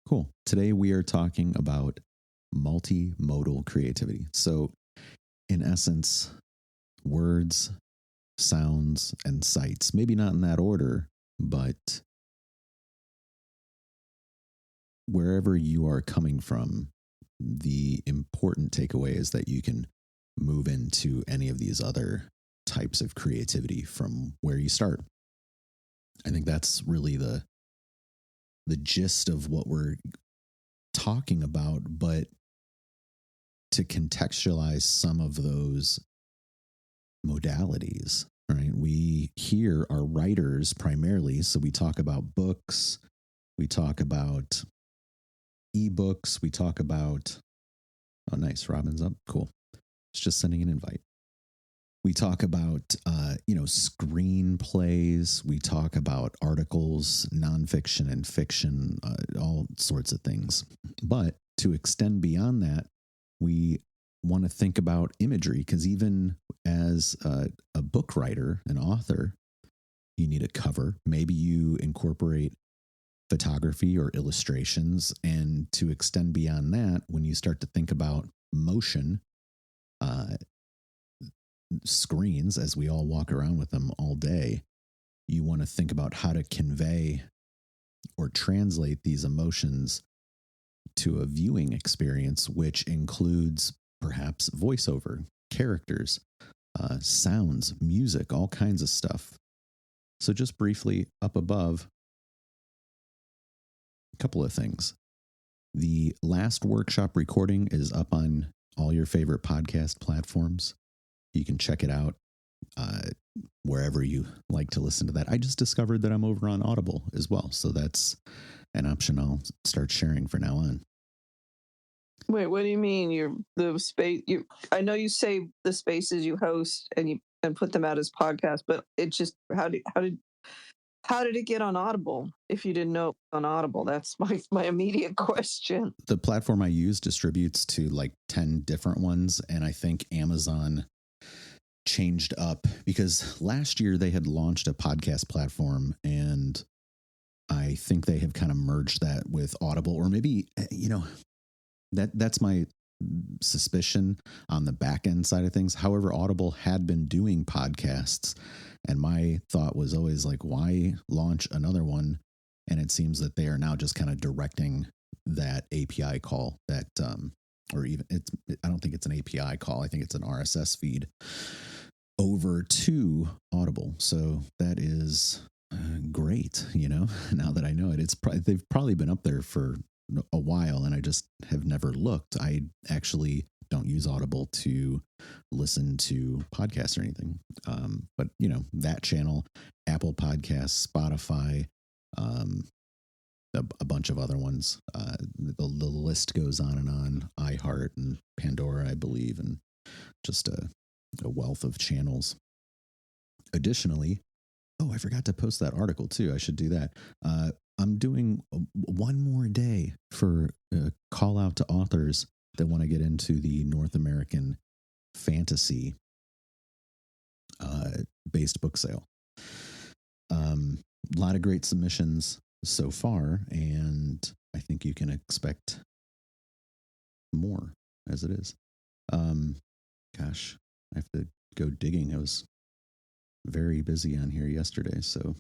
Cool. Today we are talking about multimodal creativity. So, in essence, words, sounds, and sights, maybe not in that order, but wherever you are coming from, the important takeaway is that you can move into any of these other types of creativity from where you start. I think that's really the gist of what we're talking about, but to contextualize some of those modalities, right? We here are writers primarily, so we talk about books, we talk about ebooks, we talk about, oh nice, Robin's up, cool. It's just sending an invite. We talk about, screenplays. We talk about articles, nonfiction and fiction, all sorts of things. But to extend beyond that, we want to think about imagery, because even as a book writer, an author, you need a cover. Maybe you incorporate photography or illustrations. And to extend beyond that, when you start to think about motion, screens, as we all walk around with them all day, you want to think about how to convey or translate these emotions to a viewing experience, which includes perhaps voiceover, characters, sounds, music, all kinds of stuff. So just briefly, up above, a couple of things. The last workshop recording is up on all your favorite podcast platforms. You can check it out wherever you like to listen to that. I just discovered that I'm over on Audible as well, so that's an option I'll start sharing from now on. Wait, what do you mean? I know you say the spaces you host and put them out as podcasts, but it just how did it get on Audible if you didn't know it was on Audible? That's my immediate question. The platform I use distributes to like 10 different ones, and I think Amazon changed up because last year they had launched a podcast platform, and I think they have kind of merged that with Audible, or maybe, that's my suspicion on the back end side of things. However, Audible had been doing podcasts, and my thought was always like, why launch another one? And it seems that they are now just kind of directing that API call that, or even I don't think it's an API call. I think it's an RSS feed over to Audible. So that is great. Now that I know it, they've probably been up there for a while, and I just have never looked. I actually don't use Audible to listen to podcasts or anything. But that channel, Apple Podcasts, Spotify, a bunch of other ones. The list goes on. iHeart and Pandora, I believe, and just a wealth of channels. Additionally, I forgot to post that article too. I should do that. I'm doing one more day for a call out to authors that want to get into the North American fantasy based book sale. A lot of great submissions so far, and I think you can expect more as it is. Gosh, I have to go digging. I was very busy on here yesterday, so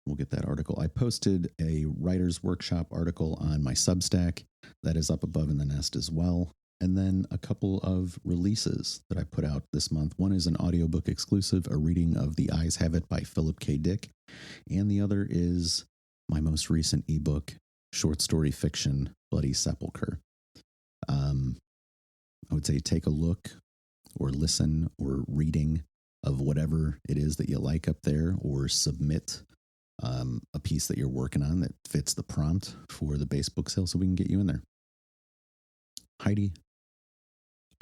we'll get that article. I posted a writer's workshop article on my Substack that is up above in the nest as well. And then a couple of releases that I put out this month. One is an audiobook exclusive, a reading of The Eyes Have It by Philip K. Dick. And the other is my most recent ebook, short story fiction, Bloody Sepulchre. I would say take a look or listen or reading of whatever it is that you like up there, or submit a piece that you're working on that fits the prompt for the base book sale so we can get you in there. Heidi,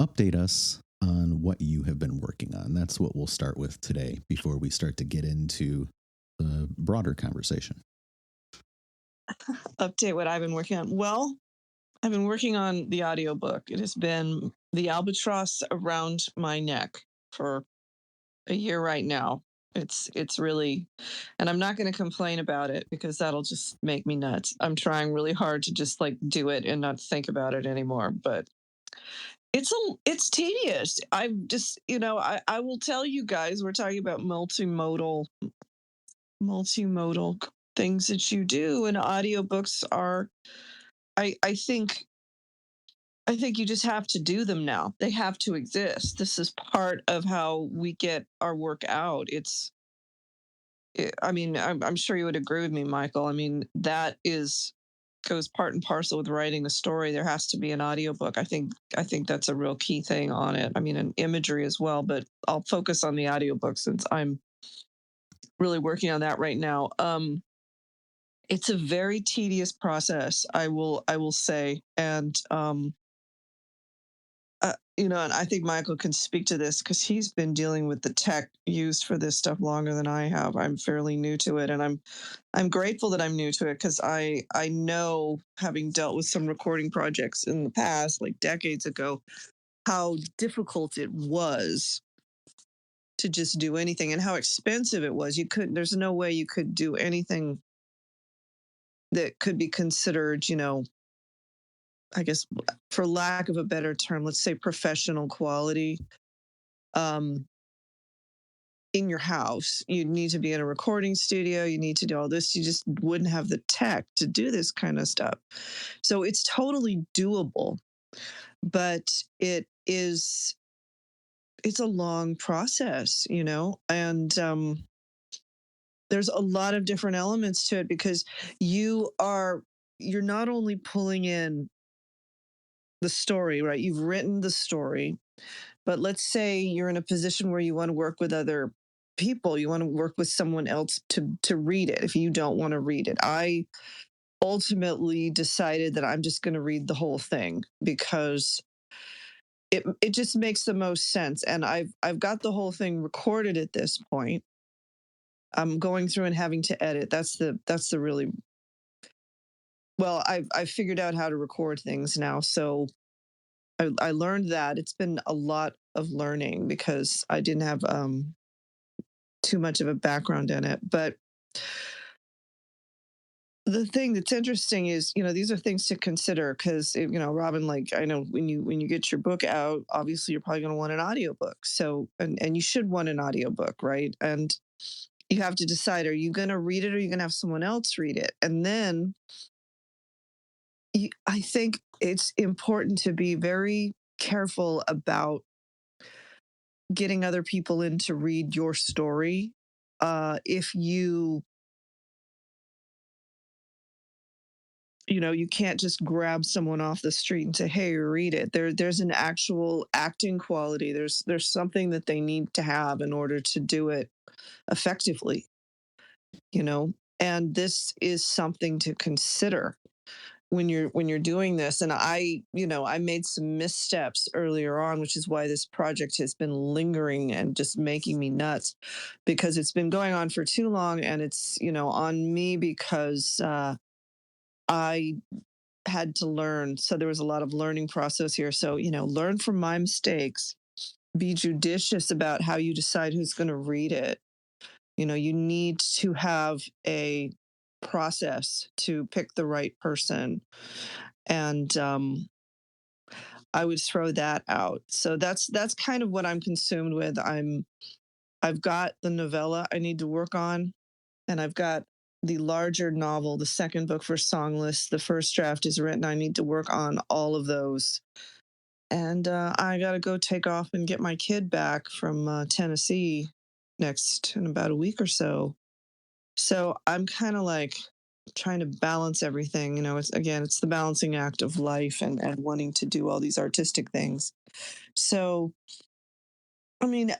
update us on what you have been working on. That's what we'll start with today before we start to get into the broader conversation. Update what I've been working on. Well, I've been working on the audiobook. It has been the albatross around my neck for a year right now. It's really, and I'm not going to complain about it because that'll just make me nuts. I'm trying really hard to just like do it and not think about it anymore, but it's tedious. I'm just, I will tell you guys, we're talking about multimodal things that you do, and audiobooks are, I think you just have to do them now. They have to exist. This is part of how we get our work out. I mean, I'm sure you would agree with me, Michael. I mean, that is goes part and parcel with writing a story. There has to be an audiobook. I think that's a real key thing on it. I mean, an imagery as well, but I'll focus on the audiobook since I'm really working on that right now. It's a very tedious process, I will say, and and I think Michael can speak to this because he's been dealing with the tech used for this stuff longer than I have. I'm fairly new to it, and I'm grateful that I'm new to it because I know, having dealt with some recording projects in the past, like decades ago, how difficult it was to just do anything and how expensive it was. There's no way you could do anything that could be considered, I guess, for lack of a better term, let's say professional quality. Um, in your house, you need to be in a recording studio, you need to do all this. You just wouldn't have the tech to do this kind of stuff. So it's totally doable, but it's a long process, and there's a lot of different elements to it because you're not only pulling in the story, right? You've written the story, but let's say you're in a position where you want to work with other people, you want to work with someone else to read it if you don't want to read it. I ultimately decided that I'm just going to read the whole thing because it just makes the most sense, and I've got the whole thing recorded at this point. I'm going through and having to edit. That's the really, well, I've figured out how to record things now, so I learned that. It's been a lot of learning because I didn't have too much of a background in it. But the thing that's interesting is, these are things to consider because, Robin, like, I know when you get your book out, obviously you're probably going to want an audiobook. So, and you should want an audiobook, right? And you have to decide, are you going to read it or are you going to have someone else read it? And then I think it's important to be very careful about getting other people in to read your story. If you can't just grab someone off the street and say, hey, read it. There's an actual acting quality. There's something that they need to have in order to do it effectively, you know and this is something to consider when you're doing this. And I made some missteps earlier on, which is why this project has been lingering and just making me nuts, because it's been going on for too long, and it's on me because I had to learn. So there was a lot of learning process here. So, learn from my mistakes, be judicious about how you decide who's going to read it. You need to have a process to pick the right person. And I would throw that out. So that's kind of what I'm consumed with. I've got the novella I need to work on, and I've got the larger novel, the second book for Songless. The first draft is written. I need to work on all of those. And I got to go take off and get my kid back from Tennessee next in about a week or so. So I'm kind of like trying to balance everything. It's the balancing act of life and wanting to do all these artistic things. So, I mean,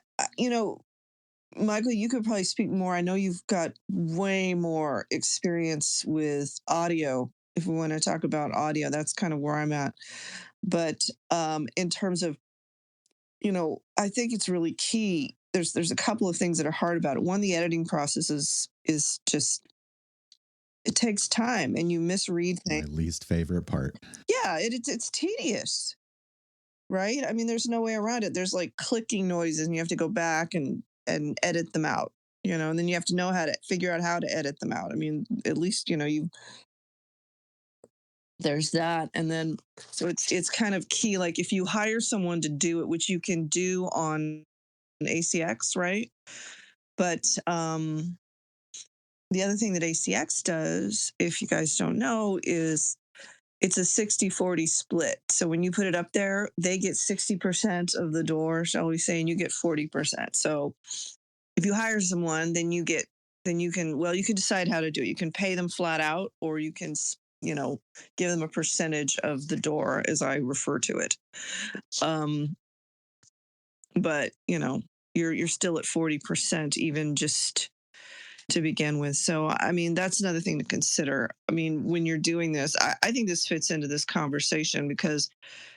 Michael, you could probably speak more. I know you've got way more experience with audio. If we want to talk about audio, that's kind of where I'm at. But in terms of, I think it's really key. There's a couple of things that are hard about it. One, the editing process is just, it takes time, and you misread My things. least favorite part. Yeah, it's tedious, right? I mean, there's no way around it. There's like clicking noises, and you have to go back and edit them out. and then you have to know how to figure out how to edit them out. I mean, at least, there's that. And then, so it's kind of key. Like if you hire someone to do it, which you can do on ACX, right? But the other thing that ACX does, if you guys don't know, is it's a 60-40 split. So when you put it up there, they get 60% of the door, shall we say, and you get 40%. So if you hire someone, then you can decide how to do it. You can pay them flat out, or you can, give them a percentage of the door, as I refer to it. But you're still at 40%, even just to begin with. So, I mean, that's another thing to consider. I mean, when you're doing this, I think this fits into this conversation because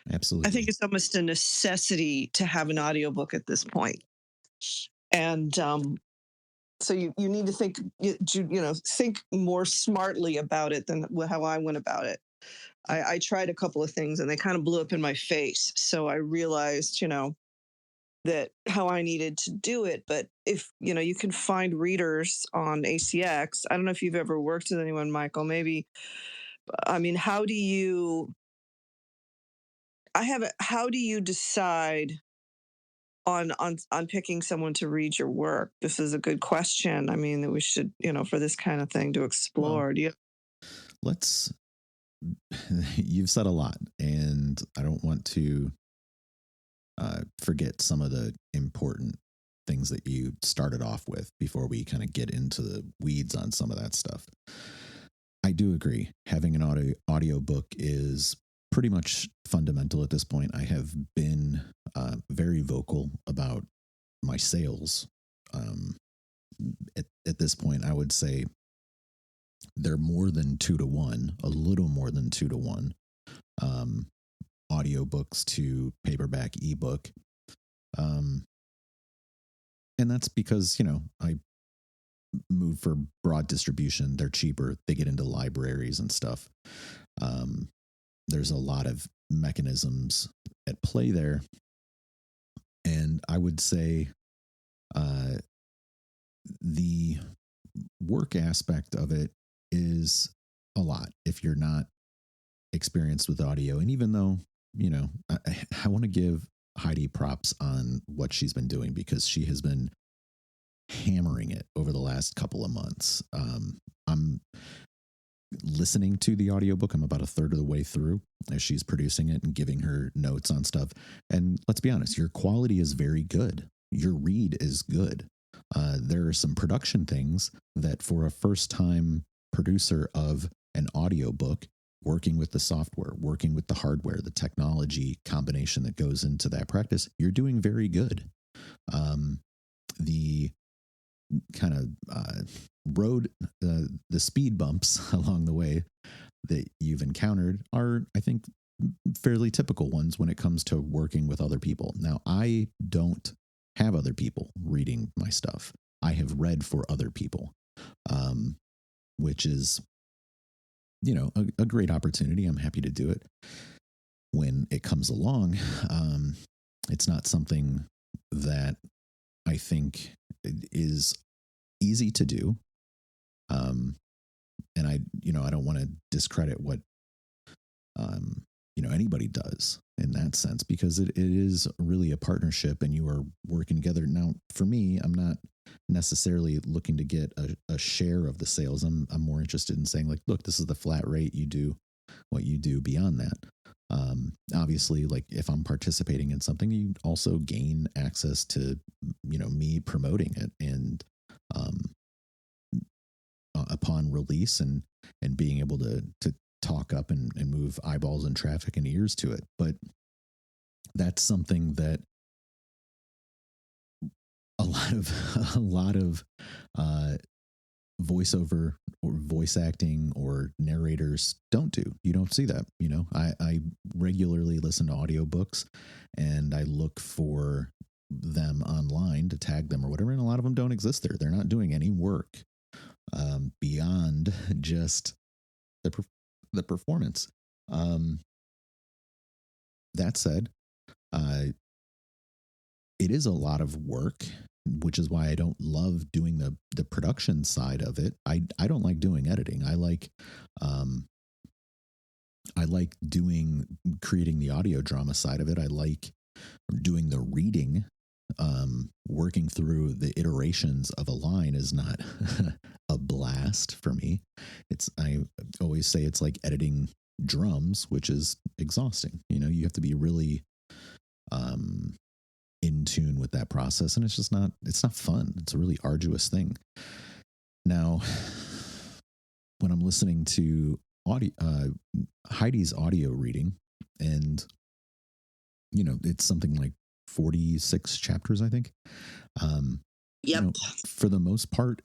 I think Absolutely. it's almost a necessity to have an audiobook at this point. And so you need to think more smartly about it than how I went about it. I tried a couple of things and they kind of blew up in my face. So I realized, that how I needed to do it. But if you can find readers on ACX. I don't know if you've ever worked with anyone, Michael. Maybe. I mean, how do you decide on picking someone to read your work? This is a good question. I mean, that we should, for this kind of thing to Well, explore. Do you? let's, you've said a lot, and I don't want to forget some of the important things that you started off with before we kind of get into the weeds on some of that stuff. I do agree. Having an audio book is pretty much fundamental at this point. I have been very vocal about my sales. At this point, I would say they're more than 2 to 1, a little more than 2 to 1. Audiobooks to paperback ebook. And that's because, I move for broad distribution. They're cheaper. They get into libraries and stuff. There's a lot of mechanisms at play there. And I would say the work aspect of it is a lot if you're not experienced with audio. And even though, I want to give Heidi props on what she's been doing because she has been hammering it over the last couple of months. I'm listening to the audiobook. I'm about a third of the way through as she's producing it and giving her notes on stuff. And let's be honest, your quality is very good. Your read is good. There are some production things that for a first time producer of an audiobook, working with the software, working with the hardware, the technology combination that goes into that practice, you're doing very good. The kind of the speed bumps along the way that you've encountered are, I think, fairly typical ones when it comes to working with other people. Now, I don't have other people reading my stuff. I have read for other people, which is, a great opportunity. I'm happy to do it when it comes along. It's not something that I think is easy to do. And I don't want to discredit what, anybody does in that sense, because it is really a partnership and you are working together. Now, for me, I'm not necessarily looking to get a share of the sales. I'm more interested in saying, like, look, this is the flat rate. You do what you do beyond that. Obviously, like if I'm participating in something, you also gain access to, me promoting it and, upon release and being able to talk up and move eyeballs and traffic and ears to it. But that's something that a lot of voiceover or voice acting or narrators don't do. You don't see that. I regularly listen to audiobooks and I look for them online to tag them or whatever. And a lot of them don't exist there. They're not doing any work beyond just the performance. That said, it is a lot of work which is why I don't love doing the production side of it. I don't like doing editing. Um, I like creating the audio drama side of it. I like doing the reading. Working through the iterations of a line is not a blast for me. I always say it's like editing drums, which is exhausting. You have to be really in tune with that process, and it's not fun. It's a really arduous thing. Now, when I'm listening to Heidi's audio reading, and it's something like 46 chapters, I think. Yep. For the most part,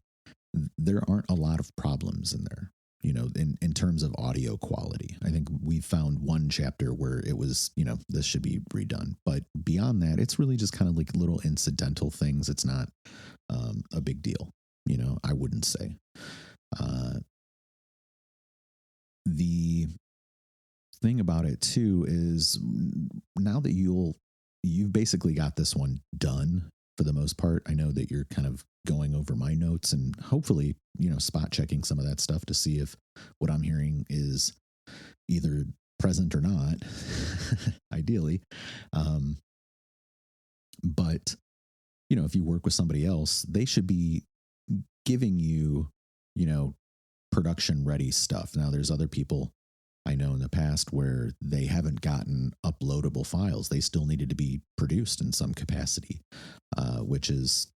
there aren't a lot of problems in there, in terms of audio quality. I think we found one chapter where it was, this should be redone. But beyond that, it's really just kind of like little incidental things. It's not a big deal, I wouldn't say. The thing about it too is now that you've basically got this one done for the most part. I know that you're kind of going over my notes and hopefully, spot checking some of that stuff to see if what I'm hearing is either present or not, ideally. But, if you work with somebody else, they should be giving you, production ready stuff. Now, there's other people I know in the past where they haven't gotten uploadable files. They still needed to be produced in some capacity, which is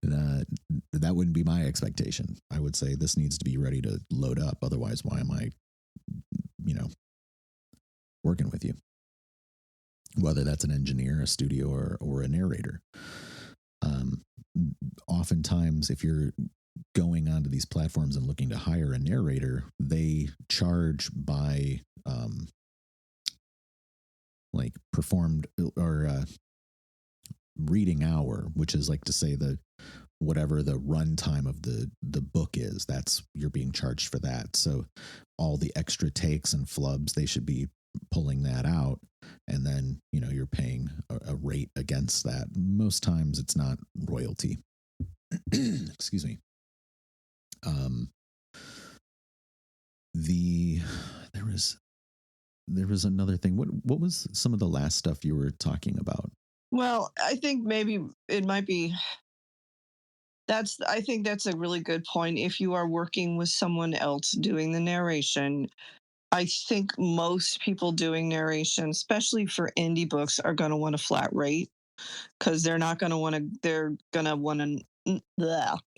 that wouldn't be my expectation. I would say this needs to be ready to load up. Otherwise, why am I, working with you? Whether that's an engineer, a studio, or a narrator. Oftentimes, if you're going onto these platforms and looking to hire a narrator, they charge by like performed or reading hour, which is like to say whatever the runtime of the book is, that's you're being charged for that. So all the extra takes and flubs, they should be pulling that out, and then you're paying a rate against that. Most times it's not royalty. Excuse me. There was another thing. What was some of the last stuff you were talking about? Well, I think maybe it might be I think that's a really good point. If you are working with someone else doing the narration, I think most people doing narration, especially for indie books, are going to want a flat rate because they're going to want to,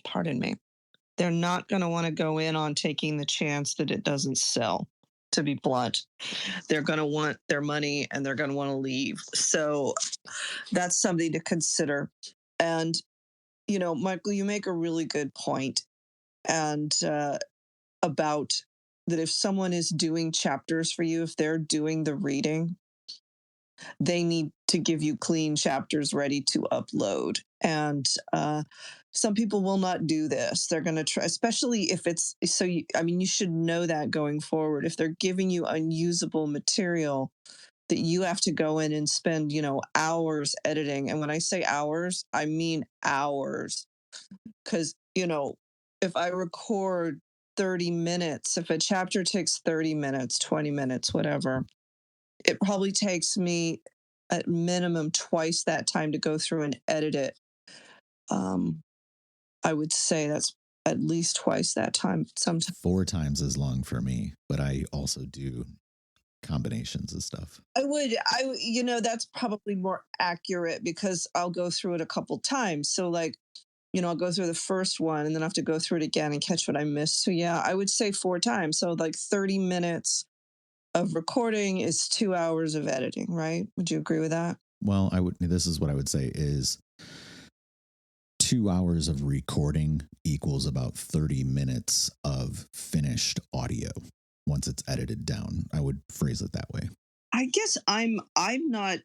pardon me. They're not going to want to go in on taking the chance that it doesn't sell, to be blunt. They're going to want their money and they're going to want to leave. So that's something to consider. And, Michael, you make a really good point. And about that, if someone is doing chapters for you, if they're doing the reading, they need to give you clean chapters ready to upload. And some people will not do this. They're going to try, especially if it's so. You should know that going forward. If they're giving you unusable material that you have to go in and spend, hours editing. And when I say hours, I mean hours. Because, if I record 30 minutes, if a chapter takes 30 minutes, 20 minutes, whatever, it probably takes me at minimum twice that time to go through and edit it. I would say that's at least twice that time. Sometimes 4 times as long for me, but I also do combinations of stuff. That's probably more accurate because I'll go through it a couple times. So like, I'll go through the first one and then I have to go through it again and catch what I missed. So yeah, I would say 4 times. So like 30 minutes of recording is 2 hours of editing, right? Would you agree with that? Well, this is what I would say is 2 hours of recording equals about 30 minutes of finished audio once it's edited down. I would phrase it that way. I guess I'm not,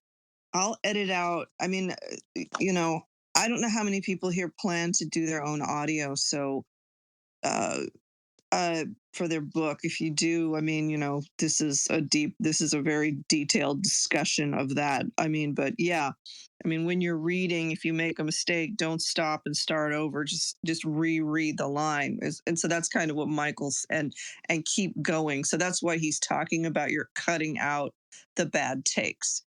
I'll edit out. I mean, I don't know how many people here plan to do their own audio. So for their book. If you do, I mean, this is a very detailed discussion of that. I mean, but yeah, I mean, when you're reading, if you make a mistake, don't stop and start over. Just reread the line. And so that's kind of what Michael's and keep going. So that's why he's talking about you're cutting out the bad takes.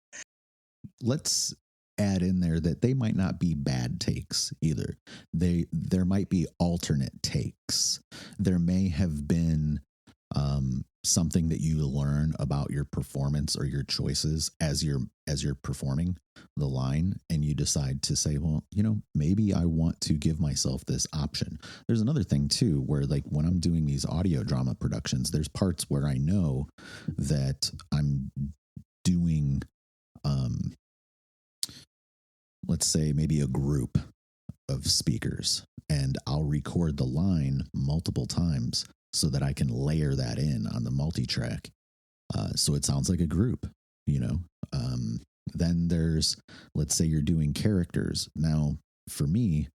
Let's add in there that they might not be bad takes either. There might be alternate takes. There may have been something that you learn about your performance or your choices as you're performing the line, and you decide to say, well, maybe I want to give myself this option. There's another thing too, where like when I'm doing these audio drama productions, there's parts where I know that I'm doing let's say maybe a group of speakers, and I'll record the line multiple times so that I can layer that in on the multi-track. So it sounds like a group, Then there's, let's say you're doing characters. Now, for me,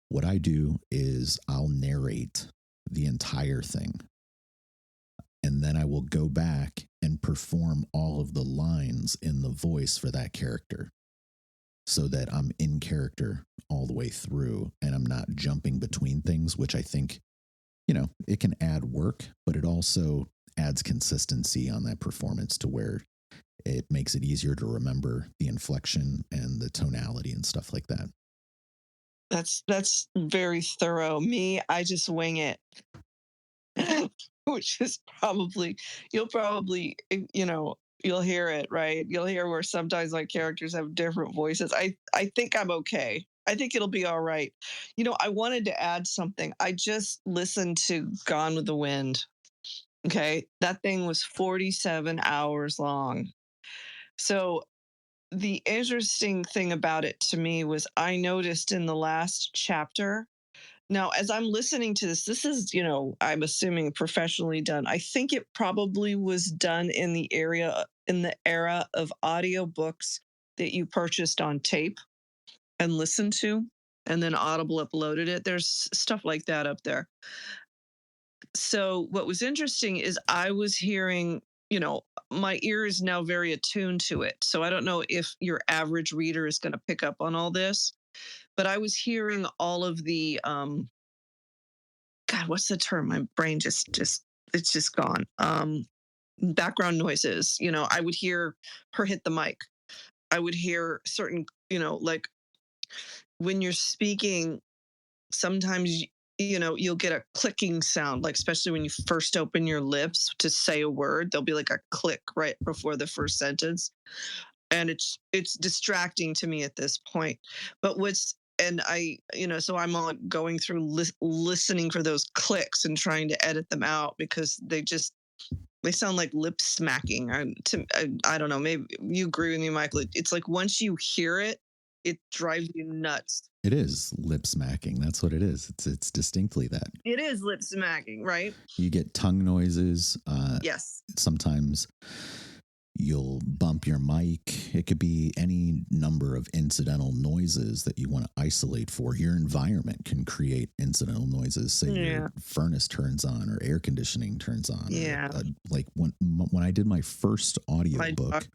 what I do is I'll narrate the entire thing. And then I will go back and perform all of the lines in the voice for that character, so that I'm in character all the way through and I'm not jumping between things, which I think, it can add work, but it also adds consistency on that performance to where it makes it easier to remember the inflection and the tonality and stuff like that. That's very thorough. Me, I just wing it. Which is you'll probably, you'll hear it, right? You'll hear where sometimes my characters have different voices. I think I'm okay. I think it'll be all right. I wanted to add something. I just listened to Gone with the Wind. Okay. That thing was 47 hours long. So the interesting thing about it to me was I noticed in the last chapter. Now, as I'm listening to this is, I'm assuming professionally done. I think it probably was done in the era of audiobooks that you purchased on tape and listened to, and then Audible uploaded it. There's stuff like that up there. So what was interesting is I was hearing, my ear is now very attuned to it. So I don't know if your average reader is going to pick up on all this, but I was hearing all of the God, what's the term? My brain just it's just gone. Background noises. I would hear her hit the mic. I would hear certain, like when you're speaking, sometimes you'll get a clicking sound, like especially when you first open your lips to say a word, there'll be like a click right before the first sentence. And it's distracting to me at this point. But so I'm on going through listening for those clicks and trying to edit them out because they sound like lip smacking. I don't know, maybe you agree with me, Michael. It's like once you hear it, it drives you nuts. It is lip smacking. That's what it is. It's distinctly that. It is lip smacking, right? You get tongue noises. Yes. Sometimes you'll bump your mic. It could be any number of incidental noises that you want to isolate for. Your environment can create incidental noises. Say your furnace turns on or air conditioning turns on. Yeah. Like when I did my first audiobook.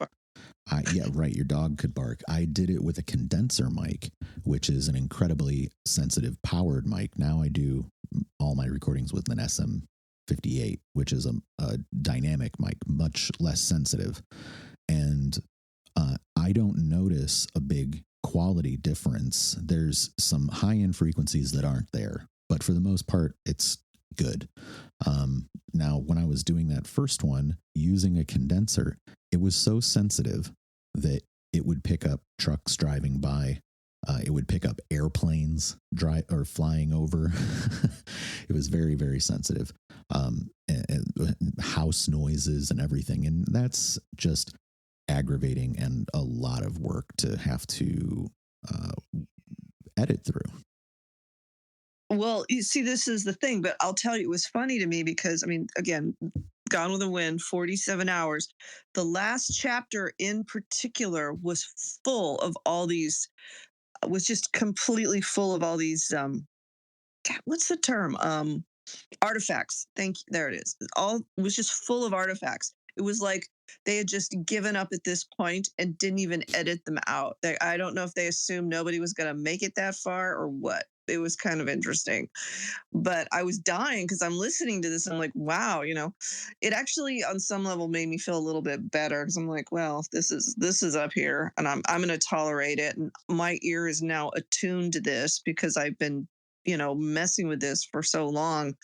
Your dog could bark. I did it with a condenser mic, which is an incredibly sensitive powered mic. Now I do all my recordings with an SM58, which is a dynamic mic, much less sensitive. And I don't notice a big quality difference. There's some high-end frequencies that aren't there, but for the most part, it's good. Now, when I was doing that first one using a condenser, it was so sensitive that it would pick up trucks driving by. It would pick up airplanes flying over. It was very, very sensitive. And house noises and everything. And that's just aggravating and a lot of work to have to edit through. Well, you see, this is the thing, but I'll tell you, it was funny to me because, again, Gone with the Wind, 47 hours. The last chapter in particular was full of all these, was just completely full of all these, God, what's the term? Artifacts. Thank you. There it is. It was just full of artifacts. It was like they had just given up at this point and didn't even edit them out. I don't know if they assumed nobody was going to make it that far or what. It was kind of interesting. But I was dying because I'm listening to this. And I'm like, wow, it actually on some level made me feel a little bit better because I'm like, well, this is up here and I'm going to tolerate it. And my ear is now attuned to this because I've been, messing with this for so long.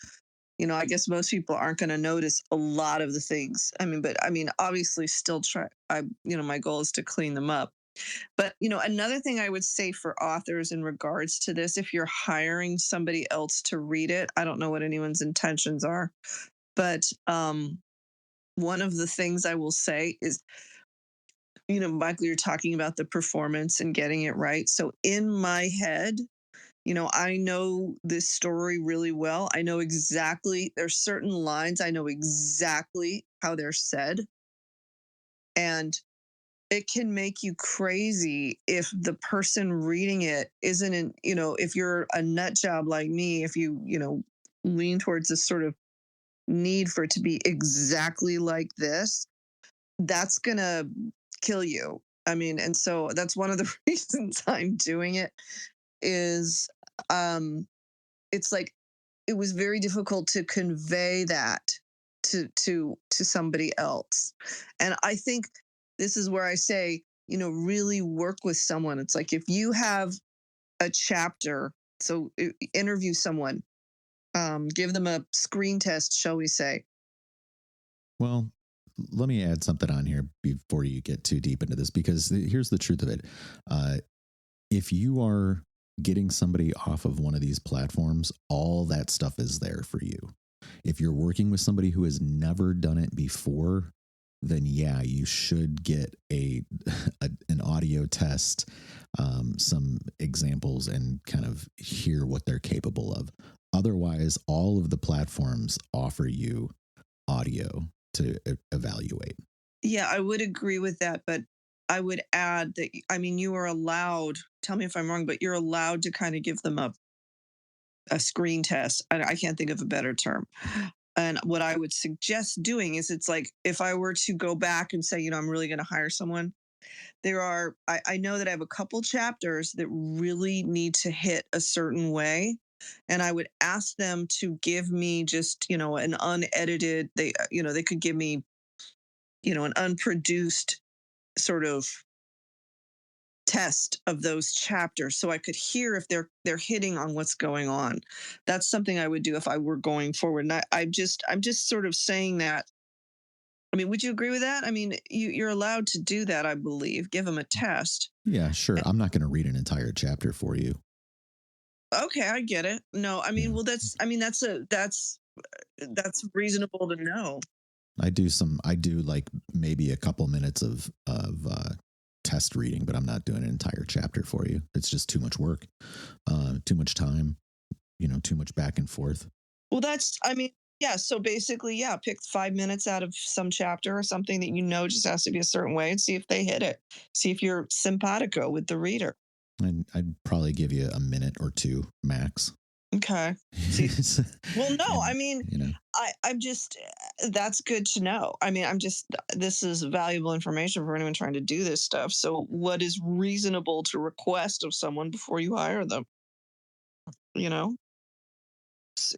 I guess most people aren't going to notice a lot of the things. Obviously still try. My goal is to clean them up. But, another thing I would say for authors in regards to this, if you're hiring somebody else to read it, I don't know what anyone's intentions are, but one of the things I will say is, Michael, you're talking about the performance and getting it right. So in my head, I know this story really well. I know exactly, there's certain lines, I know exactly how they're said. And it can make you crazy if the person reading it isn't in, if you're a nut job like me, if you, lean towards this sort of need for it to be exactly like this, that's going to kill you. And so that's one of the reasons I'm doing it is it's like it was very difficult to convey that to somebody else. And I think this is where I say, really work with someone. It's like if you have a chapter, so interview someone, give them a screen test, shall we say. Well, let me add something on here before you get too deep into this, because here's the truth of it. If you are getting somebody off of one of these platforms, all that stuff is there for you. If you're working with somebody who has never done it before, then yeah, you should get an audio test, some examples, and kind of hear what they're capable of. Otherwise, all of the platforms offer you audio to evaluate. Yeah, I would agree with that, but I would add that, you are allowed, tell me if I'm wrong, but you're allowed to kind of give them a screen test. I can't think of a better term. And what I would suggest doing is it's like if I were to go back and say, I'm really going to hire someone, I know that I have a couple chapters that really need to hit a certain way. And I would ask them to give me just, an unedited, they could give me, an unproduced sort of test of those chapters so I could hear if they're hitting on what's going on. That's something I would do if I were going forward. And I'm just sort of saying that. Would you agree with that? You're allowed to do that, I believe. Give them a test. Yeah, sure. I'm not going to read an entire chapter for you. Okay, I get it. No, Yeah. well, that's reasonable to know. I do like maybe a couple minutes of test reading, but I'm not doing an entire chapter for you. It's just too much work, too much time, too much back and forth. Well, yeah. So basically, yeah, pick 5 minutes out of some chapter or something that just has to be a certain way and see if they hit it. See if you're simpatico with the reader. And I'd probably give you a minute or two max. Okay. Well, no, I'm just, that's good to know. This is valuable information for anyone trying to do this stuff. So what is reasonable to request of someone before you hire them?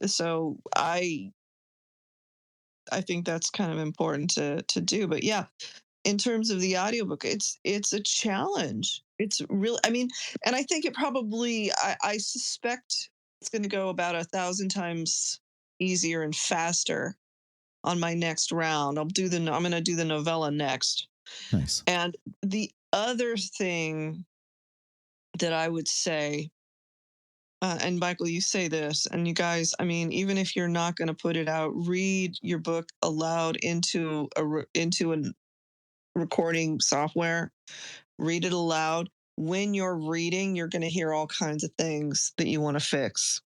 So I think that's kind of important to do. But yeah, in terms of the audiobook, it's a challenge. It's really, and I think it probably, I suspect it's going to go about 1,000 times easier and faster on my next round. I'm going to do the novella next. Nice. And the other thing that I would say, and Michael, you say this, and you guys, even if you're not going to put it out, read your book aloud into a recording software. Read it aloud. When you're reading, you're going to hear all kinds of things that you want to fix.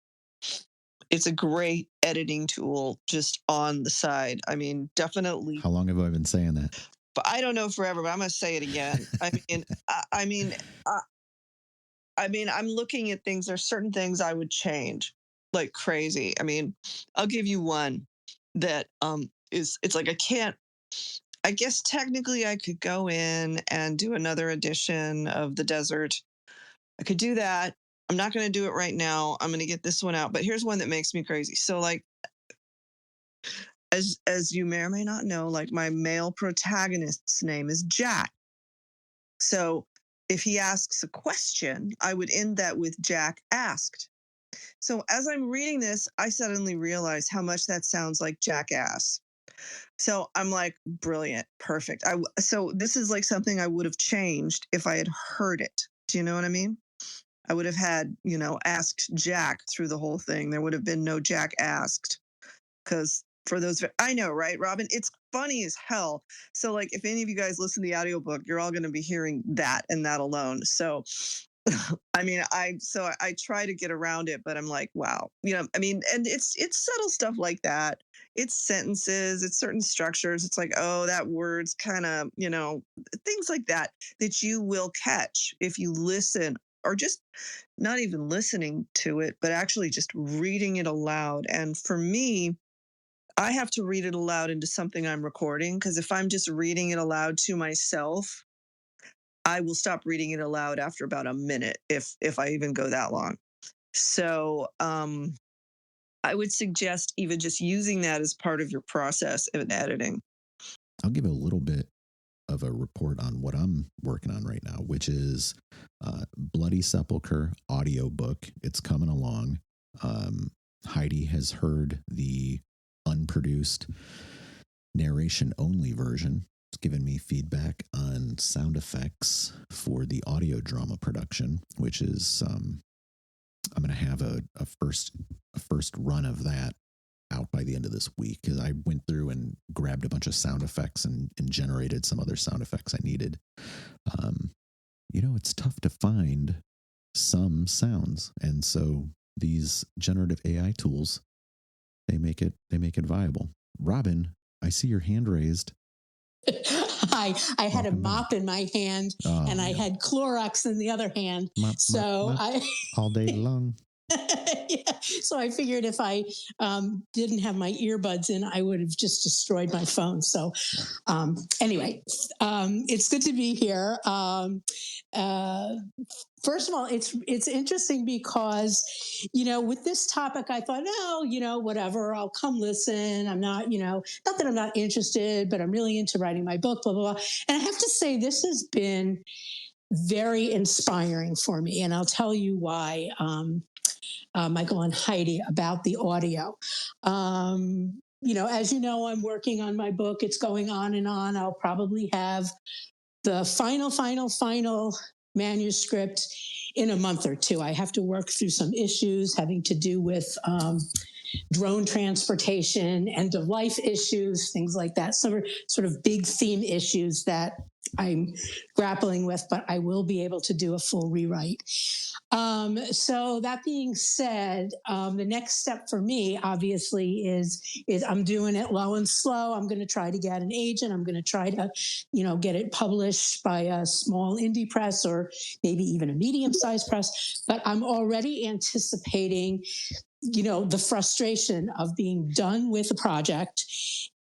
It's a great editing tool just on the side. Definitely. How long have I been saying that? But I don't know forever, but I'm going to say it again. I'm looking at things. There's certain things I would change. like crazy. I mean, I'll give you one that it's like I guess technically I could go in and do another edition of The Desert. I could do that. I'm not going to do it right now. I'm going to get this one out. But here's one that makes me crazy. So like as you may or may not know, like my male protagonist's name is Jack. So if he asks a question, I would end that with Jack asked. So as I'm reading this, I suddenly realize how much that sounds like jackass. So I'm like, brilliant, perfect. So this is like something I would have changed if I had heard it. Do you know what I mean? I would have had, asked Jack through the whole thing. There would have been no Jack asked. Because for those, I know, right, Robin? It's funny as hell. So, like, if any of you guys listen to the audiobook, you're all going to be hearing that and that alone. So, I mean, I try to get around it, but I'm like, wow, I mean, and it's subtle stuff like that. It's sentences, it's certain structures. It's like, oh, that word's kind of, things like that that you will catch if you listen or just not even listening to it, but actually just reading it aloud. And for me, I have to read it aloud into something I'm recording because if I'm just reading it aloud to myself, I will stop reading it aloud after about a minute if I even go that long. So I would suggest even just using that as part of your process in editing. I'll give a little bit of a report on what I'm working on right now, which is Bloody Sepulchre audiobook. It's coming along. Heidi has heard the unproduced narration only version. It's given me feedback on sound effects for the audio drama production, which is I'm going to have a first run of that out by the end of this week, because I went through and grabbed a bunch of sound effects and generated some other sound effects I needed. It's tough to find some sounds, and so these generative AI tools, they make it viable. Robin, I see your hand raised. I had a mop in my hand, and I had Clorox in the other hand. Mop all day long. Yeah. So I figured if I didn't have my earbuds in, I would have just destroyed my phone. So anyway, it's good to be here. First of all, it's interesting because, with this topic, I thought, whatever, I'll come listen. I'm not, not that I'm not interested, but I'm really into writing my book, blah, blah, blah. And I have to say, this has been very inspiring for me. And I'll tell you why, Michael and Heidi, about the audio. As you know, I'm working on my book. It's going on and on. I'll probably have the final manuscript in a month or two. I have to work through some issues having to do with drone transportation, end of life issues, things like that. Some sort of big theme issues that I'm grappling with, but I will be able to do a full rewrite. So that being said, the next step for me, obviously, is I'm doing it low and slow. I'm going to try to get an agent. I'm going to try to, get it published by a small indie press or maybe even a medium-sized press. But I'm already anticipating, the frustration of being done with a project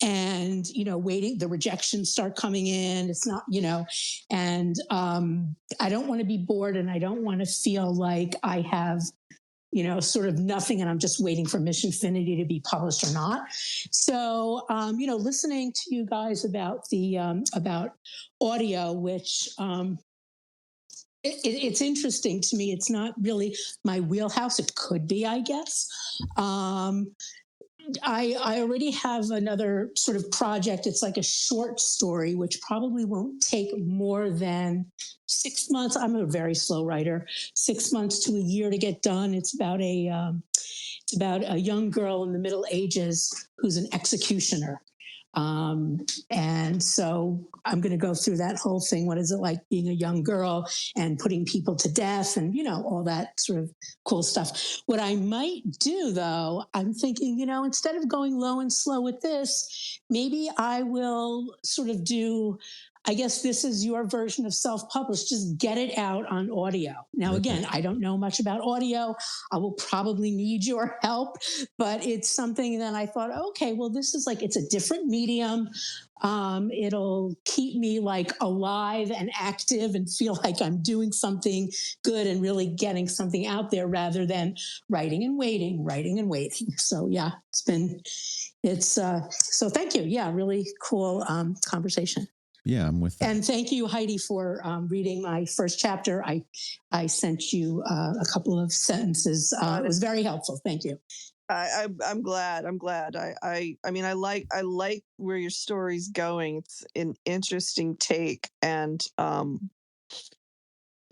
and, waiting, the rejections start coming in. It's not, and I don't want to be bored, and I don't want to feel like I have, sort of nothing, and I'm just waiting for Mission Infinity to be published or not. So, listening to you guys about the, about audio, which, it's interesting to me. It's not really my wheelhouse. It could be, I guess. I already have another sort of project. It's like a short story, which probably won't take more than 6 months. I'm a very slow writer. 6 months to a year to get done. It's about a young girl in the Middle Ages who's an executioner. And so I'm going to go through that whole thing. What is it like being a young girl and putting people to death and, all that sort of cool stuff. What I might do, though, I'm thinking, instead of going low and slow with this, maybe I will sort of do I guess this is your version of self-publish. Just get it out on audio. Now, again, I don't know much about audio. I will probably need your help, but it's something that I thought, okay, well, this is like, it's a different medium. It'll keep me like alive and active and feel like I'm doing something good and really getting something out there rather than writing and waiting. So yeah, so thank you. Yeah, really cool conversation. Yeah, I'm with that. And thank you, Heidi, for reading my first chapter. I sent you a couple of sentences. It was very helpful. Thank you. I'm glad. I mean, I like where your story's going. It's an interesting take, and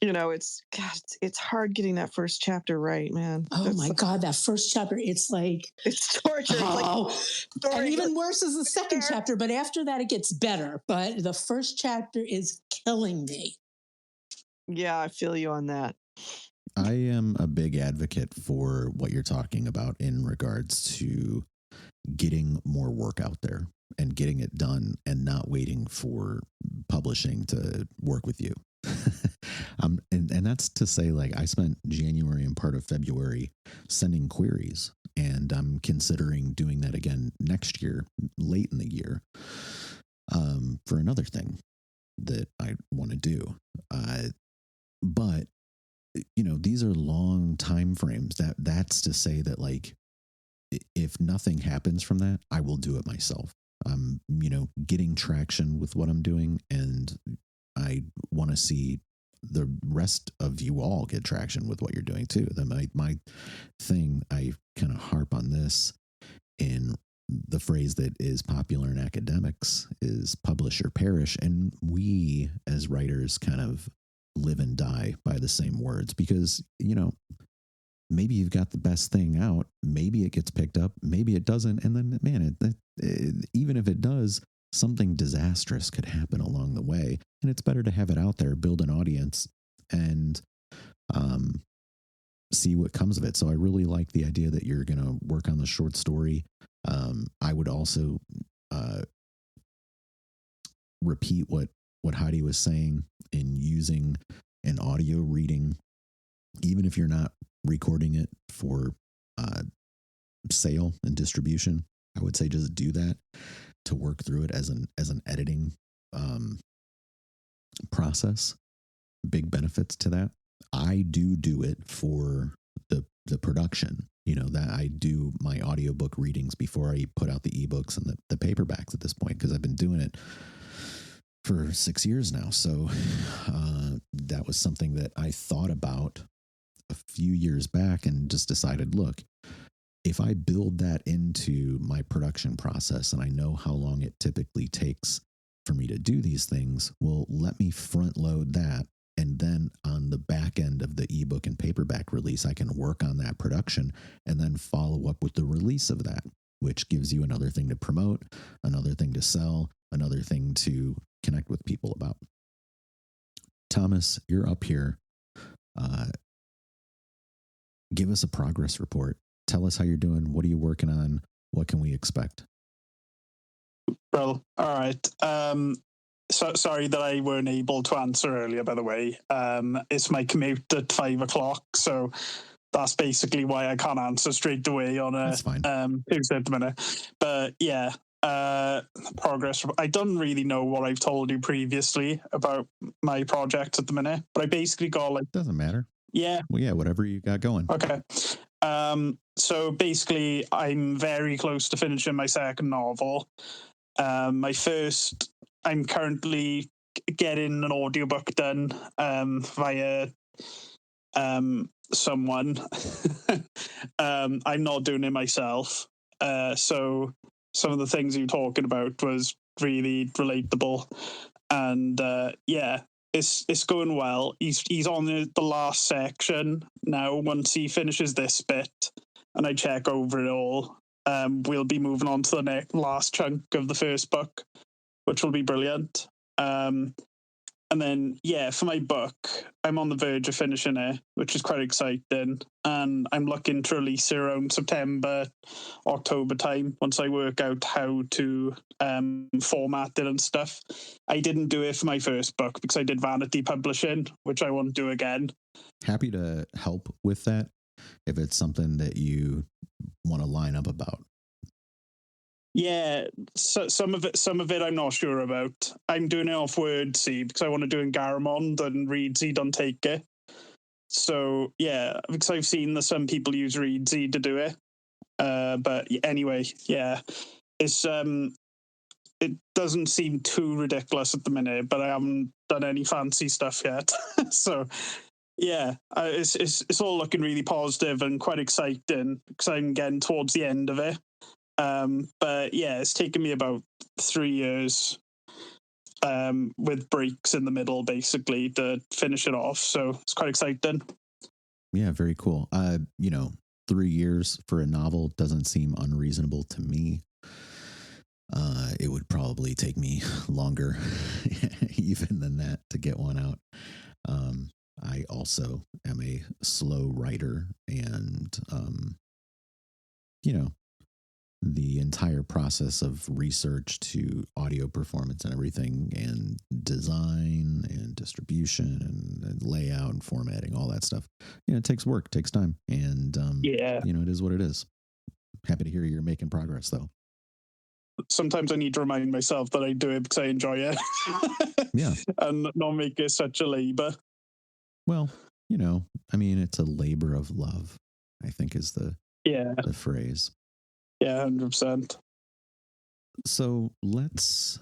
it's hard getting that first chapter right, man. Oh my God, that first chapter, it's torture. And even worse is the second chapter, but after that it gets better. But the first chapter is killing me. Yeah, I feel you on that. I am a big advocate for what you're talking about in regards to getting more work out there and getting it done and not waiting for publishing to work with you. And that's to say, like, I spent January and part of February sending queries, and I'm considering doing that again next year, late in the year, for another thing that I want to do. But these are long time frames. That's to say that, like, if nothing happens from that, I will do it myself. I'm, getting traction with what I'm doing, and I want to see the rest of you all get traction with what you're doing too. My thing, I kind of harp on this in the phrase that is popular in academics is publish or perish. And we as writers kind of live and die by the same words, because, maybe you've got the best thing out. Maybe it gets picked up. Maybe it doesn't. And then, man, even if it does, something disastrous could happen along the way. And it's better to have it out there, build an audience, and see what comes of it. So I really like the idea that you're going to work on the short story. I would also repeat what Heidi was saying in using an audio reading, even if you're not recording it for sale and distribution. I would say just do that to work through it as an editing process. Big benefits to that. I do it for the production, that I do my audiobook readings before I put out the ebooks and the paperbacks at this point, because I've been doing it for 6 years now. So that was something that I thought about a few years back and just decided, look, if I build that into my production process and I know how long it typically takes for me to do these things, well, let me front load that. And then on the back end of the ebook and paperback release, I can work on that production and then follow up with the release of that, which gives you another thing to promote, another thing to sell, another thing to connect with people about. Thomas, you're up here. Give us a progress report. Tell us how you're doing. What are you working on? What can we expect? Well, all right. So sorry that I weren't able to answer earlier, by the way. It's my commute at 5:00, so that's basically why I can't answer straight away on a Tuesday at the minute. But yeah, progress. I don't really know what I've told you previously about my project at the minute, but I basically got doesn't matter. Yeah. Well, yeah, whatever you got going. Okay. So basically, I'm very close to finishing my second novel. My first, I'm currently getting an audiobook done via someone. I'm not doing it myself. So some of the things you're talking about was really relatable. And yeah, it's going well. He's on the last section now. Once he finishes this bit and I check over it all, we'll be moving on to the last chunk of the first book, which will be brilliant. And then, yeah, for my book, I'm on the verge of finishing it, which is quite exciting. And I'm looking to release it around September, October time, once I work out how to format it and stuff. I didn't do it for my first book because I did vanity publishing, which I won't do again. Happy to help with that if it's something that you want to line up about. Yeah, so some of it I'm not sure about. I'm doing it off Wordsy because I want to do it in Garamond, and Readsy don't take it. So yeah, because I've seen that some people use Readsy to do it. But anyway, yeah, it's it doesn't seem too ridiculous at the minute, but I haven't done any fancy stuff yet. So yeah, it's all looking really positive and quite exciting because I'm getting towards the end of it. But yeah, it's taken me about 3 years with breaks in the middle, basically, to finish it off. So it's quite exciting. Yeah, very cool. 3 years for a novel doesn't seem unreasonable to me. It would probably take me longer even than that to get one out. I also am a slow writer, and the entire process of research to audio performance and everything, and design and distribution and layout and formatting, all that stuff, it takes work, takes time, and it is what it is. Happy to hear you're making progress, though. Sometimes I need to remind myself that I do it because I enjoy it. Yeah. And not make it such a labor. Well, it's a labor of love, I think is the phrase. Yeah, 100%. So let's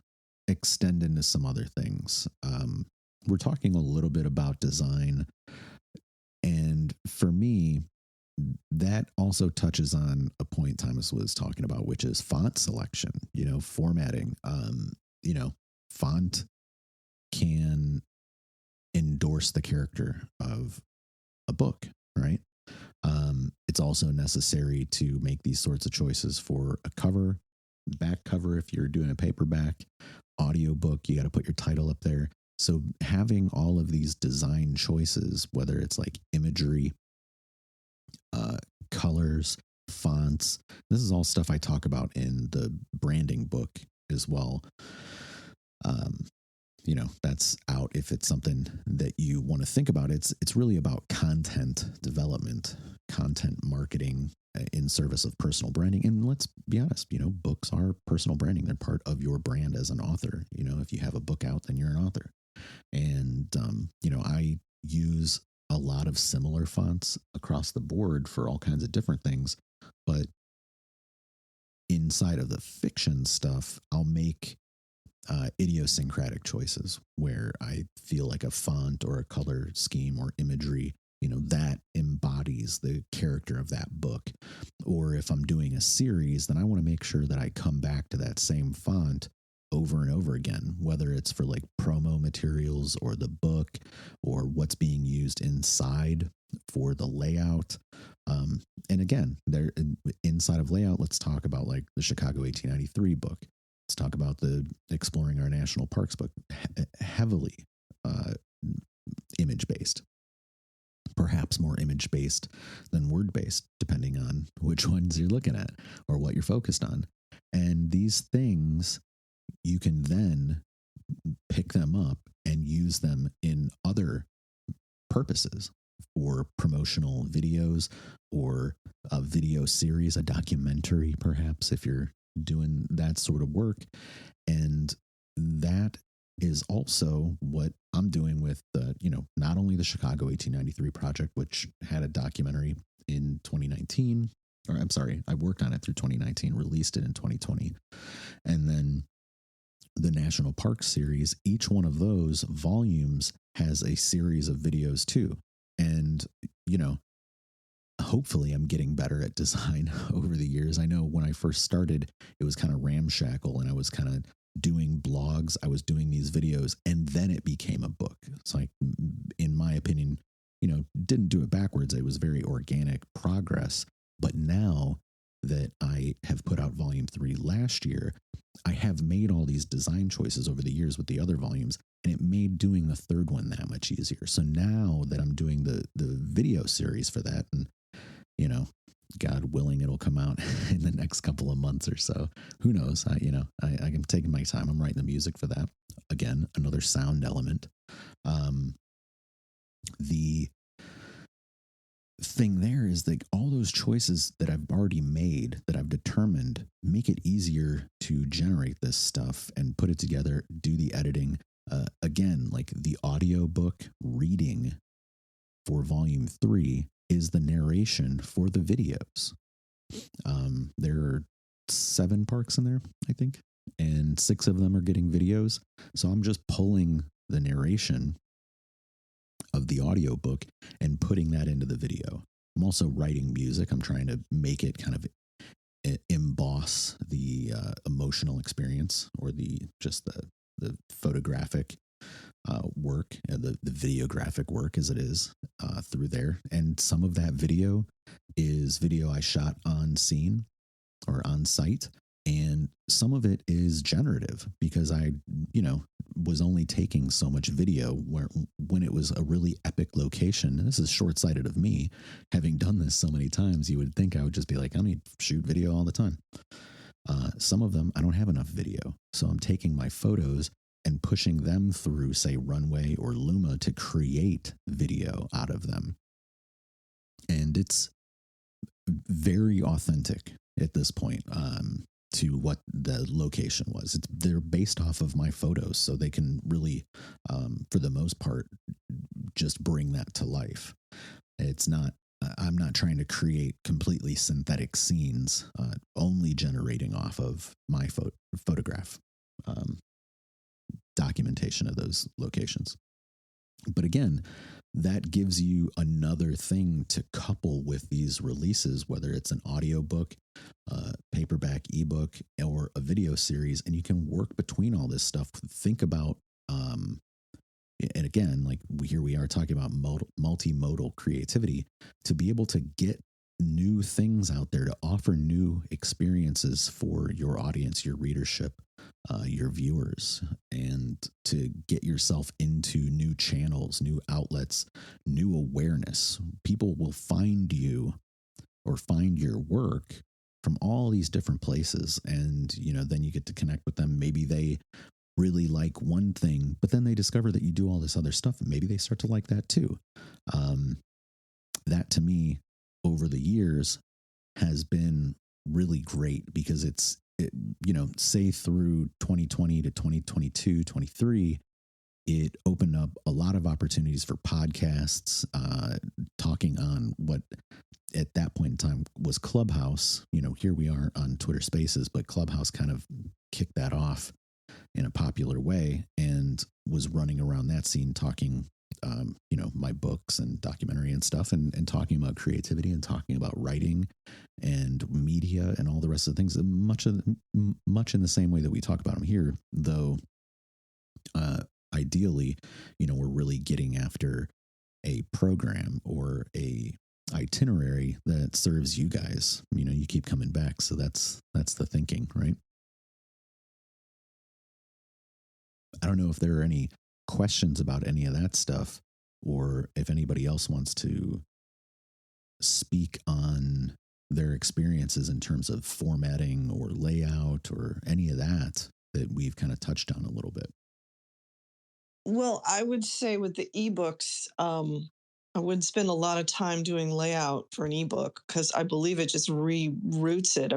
extend into some other things. We're talking a little bit about design. And for me, that also touches on a point Thomas was talking about, which is font selection, formatting. Font can endorse the character of a book, right? It's also necessary to make these sorts of choices for a cover, back cover if you're doing a paperback, audiobook, you got to put your title up there. So having all of these design choices, whether it's like imagery, colors, fonts, this is all stuff I talk about in the branding book as well. That's out if it's something that you want to think about. It's really about content development, content marketing in service of personal branding. And let's be honest, books are personal branding. They're part of your brand as an author. If you have a book out, then you're an author. And, I use a lot of similar fonts across the board for all kinds of different things. But inside of the fiction stuff, I'll make idiosyncratic choices where I feel like a font or a color scheme or imagery, that embodies the character of that book. Or if I'm doing a series, then I want to make sure that I come back to that same font over and over again, whether it's for like promo materials or the book or what's being used inside for the layout. And again, there inside of layout, let's talk about like the Chicago 1893 book. Let's talk about the Exploring Our National Parks book, heavily image-based, perhaps more image-based than word-based, depending on which ones you're looking at or what you're focused on. And these things, you can then pick them up and use them in other purposes for promotional videos or a video series, a documentary, perhaps, if you're doing that sort of work. And that is also what I'm doing with the, not only the Chicago 1893 project, which had a documentary in 2019, or I'm sorry, I worked on it through 2019, released it in 2020. And then the National Park series, each one of those volumes has a series of videos too. And, hopefully I'm getting better at design over the years. I know when I first started, it was kind of ramshackle and I was kind of doing blogs. I was doing these videos and then it became a book. It's like, in my opinion, didn't do it backwards. It was very organic progress. But now that I have put out volume 3 last year, I have made all these design choices over the years with the other volumes, and it made doing the third one that much easier. So now that I'm doing the video series for that, and God willing, it'll come out in the next couple of months or so. Who knows? I'm taking my time. I'm writing the music for that. Again, another sound element. The thing there is that all those choices that I've already made, that I've determined, make it easier to generate this stuff and put it together, do the editing. Again, like the audiobook reading for volume 3 is the narration for the videos. There are 7 parks in there, I think, and 6 of them are getting videos. So I'm just pulling the narration of the audiobook and putting that into the video. I'm also writing music. I'm trying to make it kind of emboss the emotional experience, or the photographic work, the videographic work as it is through there. And some of that video is video I shot on scene or on site, and some of it is generative because I was only taking so much video when it was a really epic location. And this is short-sighted of me, having done this so many times. You would think I would just be like, I'm going to shoot video all the time. Some of them I don't have enough video, so I'm taking my photos and pushing them through, say, Runway or Luma to create video out of them. And it's very authentic at this point to what the location was. They're based off of my photos, so they can really, for the most part, just bring that to life. It's not, I'm not trying to create completely synthetic scenes, only generating off of my photograph documentation of those locations. But again, that gives you another thing to couple with these releases, whether it's an audiobook, paperback, ebook, or a video series, and you can work between all this stuff. Think about, and again, like here we are talking about multimodal creativity, to be able to get new things out there, to offer new experiences for your audience, your readership, your viewers, and to get yourself into new channels, new outlets, new awareness. People will find you or find your work from all these different places. And, then you get to connect with them. Maybe they really like one thing, but then they discover that you do all this other stuff. And maybe they start to like that too. That to me, over the years, has been really great because say through 2020 to 2022, 23, it opened up a lot of opportunities for podcasts, talking on what at that point in time was Clubhouse. Here we are on Twitter Spaces, but Clubhouse kind of kicked that off in a popular way and was running around that scene talking, my books and documentary and stuff, and talking about creativity and talking about writing and media and all the rest of the things, much in the same way that we talk about them here, though ideally, we're really getting after a program or a itinerary that serves you guys. You keep coming back, so that's the thinking, right? I don't know if there are any questions about any of that stuff, or if anybody else wants to speak on their experiences in terms of formatting or layout or any of that we've kind of touched on a little bit. Well, I would say with the ebooks, I wouldn't spend a lot of time doing layout for an ebook because I believe it just reroutes it.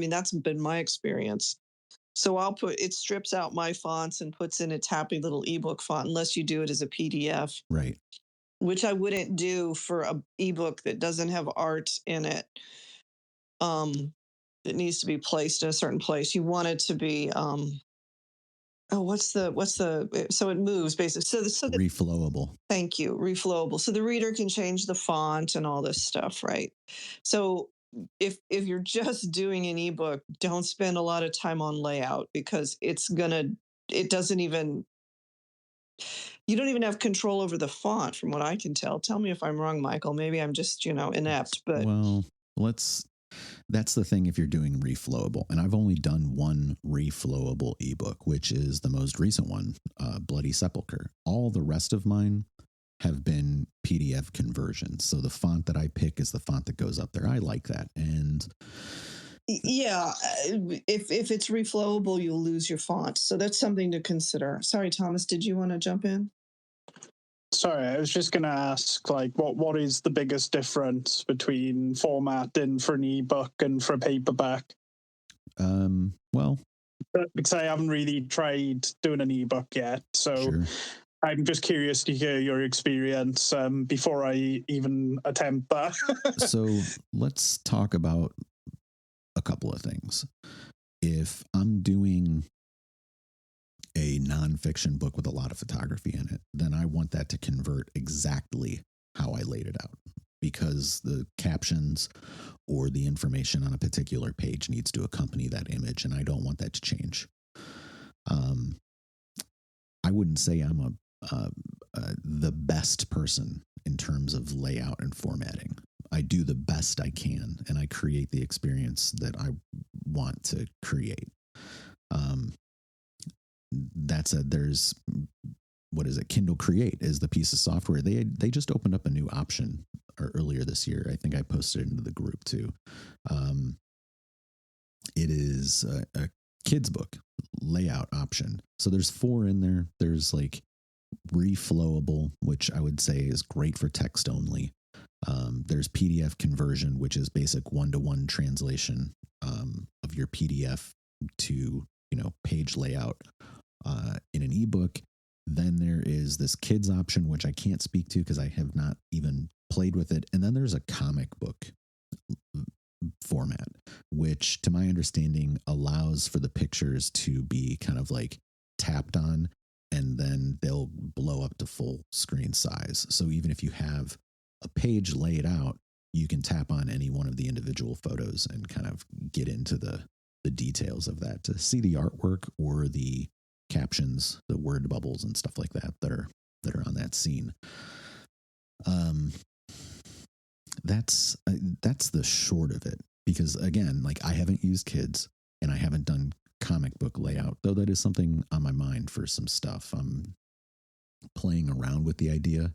That's been my experience. So it strips out my fonts and puts in its happy little ebook font, unless you do it as a PDF. Right. Which I wouldn't do for a ebook that doesn't have art in it. It needs to be placed in a certain place. You want it to be, so it moves basically. Reflowable. Thank you. Reflowable. So the reader can change the font and all this stuff, right? So if you're just doing an ebook, don't spend a lot of time on layout because you don't even have control over the font from what I can tell. Tell me if I'm wrong, Michael. Maybe I'm just, inept, but well, let's That's the thing if you're doing reflowable. And I've only done one reflowable ebook, which is the most recent one, Bloody Sepulchre. All the rest of mine have been PDF conversions. So the font that I pick is the font that goes up there. I like that. And yeah, if it's reflowable, you'll lose your font. So that's something to consider. Sorry, Thomas, did you want to jump in? Sorry, I was just going to ask, like, what is the biggest difference between formatting for an ebook and for a paperback? Well, because I haven't really tried doing an ebook yet, so sure. I'm just curious to hear your experience before I even attempt that. So let's talk about a couple of things. If I'm doing a nonfiction book with a lot of photography in it, then I want that to convert exactly how I laid it out, because the captions or the information on a particular page needs to accompany that image, and I don't want that to change. I wouldn't say I'm the best person in terms of layout and formatting. I do the best I can, and I create the experience that I want to create. That said, there's, what is it? Kindle Create is the piece of software. They just opened up a new option earlier this year. I think I posted it into the group too. It is a kid's book layout option. So there's 4 in there. There's like reflowable, which I would say is great for text only. There's PDF conversion, which is basic 1-to-1 translation of your PDF to, page layout in an ebook. Then there is this kids option, which I can't speak to because I have not even played with it. And then there's a comic book format, which to my understanding allows for the pictures to be kind of like tapped on, and then they'll blow up to full screen size. So even if you have a page laid out, you can tap on any one of the individual photos and kind of get into the details of that to see the artwork or the captions, the word bubbles and stuff like that that are on that scene. That's the short of it, because again, like, I haven't used kids and I haven't done comic book layout, though that is something on my mind for some stuff. I'm playing around with the idea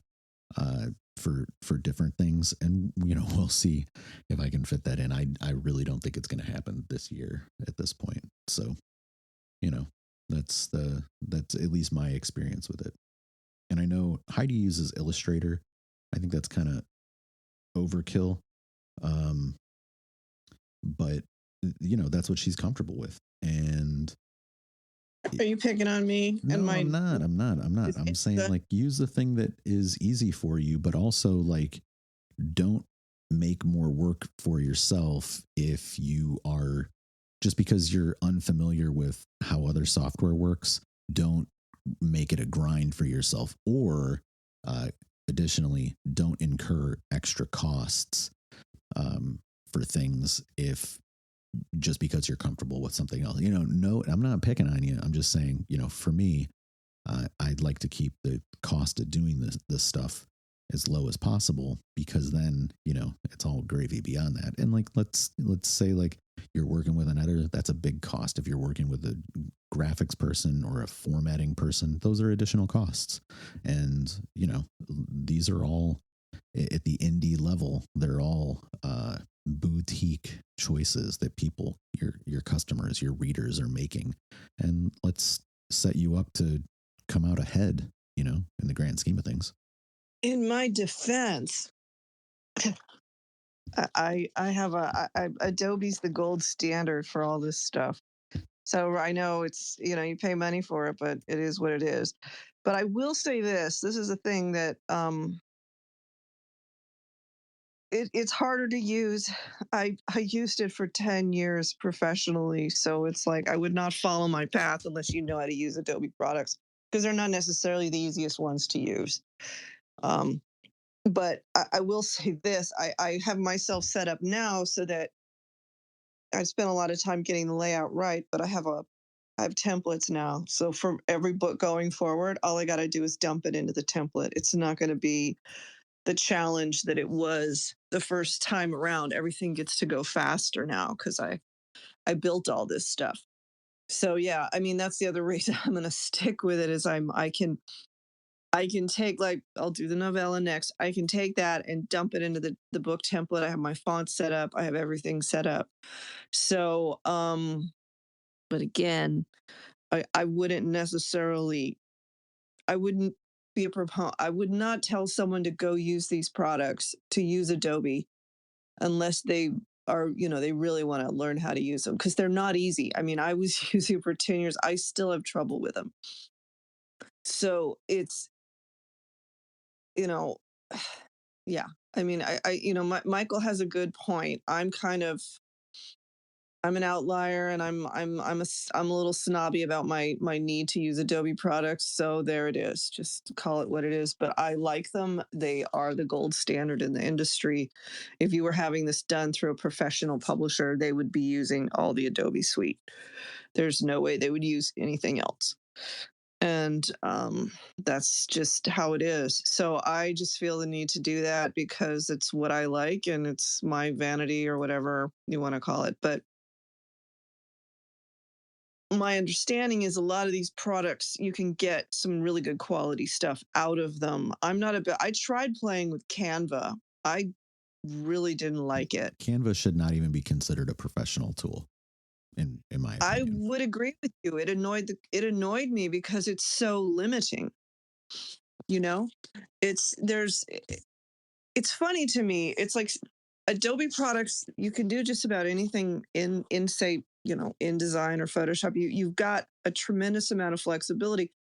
for different things, and we'll see if I can fit that in. I really don't think it's going to happen this year at this point. So that's at least my experience with it. And I know Heidi uses Illustrator. I think that's kind of overkill, but that's what she's comfortable with. And are you picking on me? No, I'm not. I'm saying, like, use the thing that is easy for you, but also, like, don't make more work for yourself if you are, just because you're unfamiliar with how other software works. Don't make it a grind for yourself, or additionally, don't incur extra costs for things just because you're comfortable with something else. No, I'm not picking on you. I'm just saying, for me, I'd like to keep the cost of doing this stuff as low as possible, because then, it's all gravy beyond that. And like, let's say, like, you're working with an editor, that's a big cost. If you're working with a graphics person or a formatting person, those are additional costs. And, these are all at the indie level. They're all boutique choices that people, your customers, your readers are making. And let's set you up to come out ahead, in the grand scheme of things. In my defense, I have Adobe's the gold standard for all this stuff. So I know it's, you pay money for it, but it is what it is. But I will say this is a thing that it's harder to use. I used it for 10 years professionally. So it's like, I would not follow my path unless you know how to use Adobe products, because they're not necessarily the easiest ones to use. But I will say this, I have myself set up now so that I spent a lot of time getting the layout right, but I have templates now. So for every book going forward, all I got to do is dump it into the template. It's not going to be the challenge that it was the first time around. Everything gets to go faster now because I built all this stuff. So yeah, I mean that's the other reason I'm going to stick with it is I can take, like, I'll do the novella next. I can take that and dump it into the book template. I have my font set up. I have everything set up. So, but again, I wouldn't necessarily, I wouldn't be a proponent. I would not tell someone to go use these products to use Adobe unless they are, they really want to learn how to use them because they're not easy. I mean, I was using for 10 years. I still have trouble with them. So it's, you know, yeah. I mean, Michael has a good point. I'm an outlier, and I'm a little snobby about my need to use Adobe products. So there it is. Just call it what it is. But I like them. They are the gold standard in the industry. If you were having this done through a professional publisher, they would be using all the Adobe suite. There's no way they would use anything else. And that's just how it is. So I just feel the need to do that because it's what I like and it's my vanity or whatever you want to call it. But my understanding is a lot of these products, you can get some really good quality stuff out of them. I tried playing with Canva. I really didn't like it. Canva should not even be considered a professional tool, in my I opinion. would agree with you. It annoyed me because it's so limiting. You know, it's funny to me. It's like Adobe products, you can do just about anything in say, InDesign or Photoshop. You've got a tremendous amount of flexibility,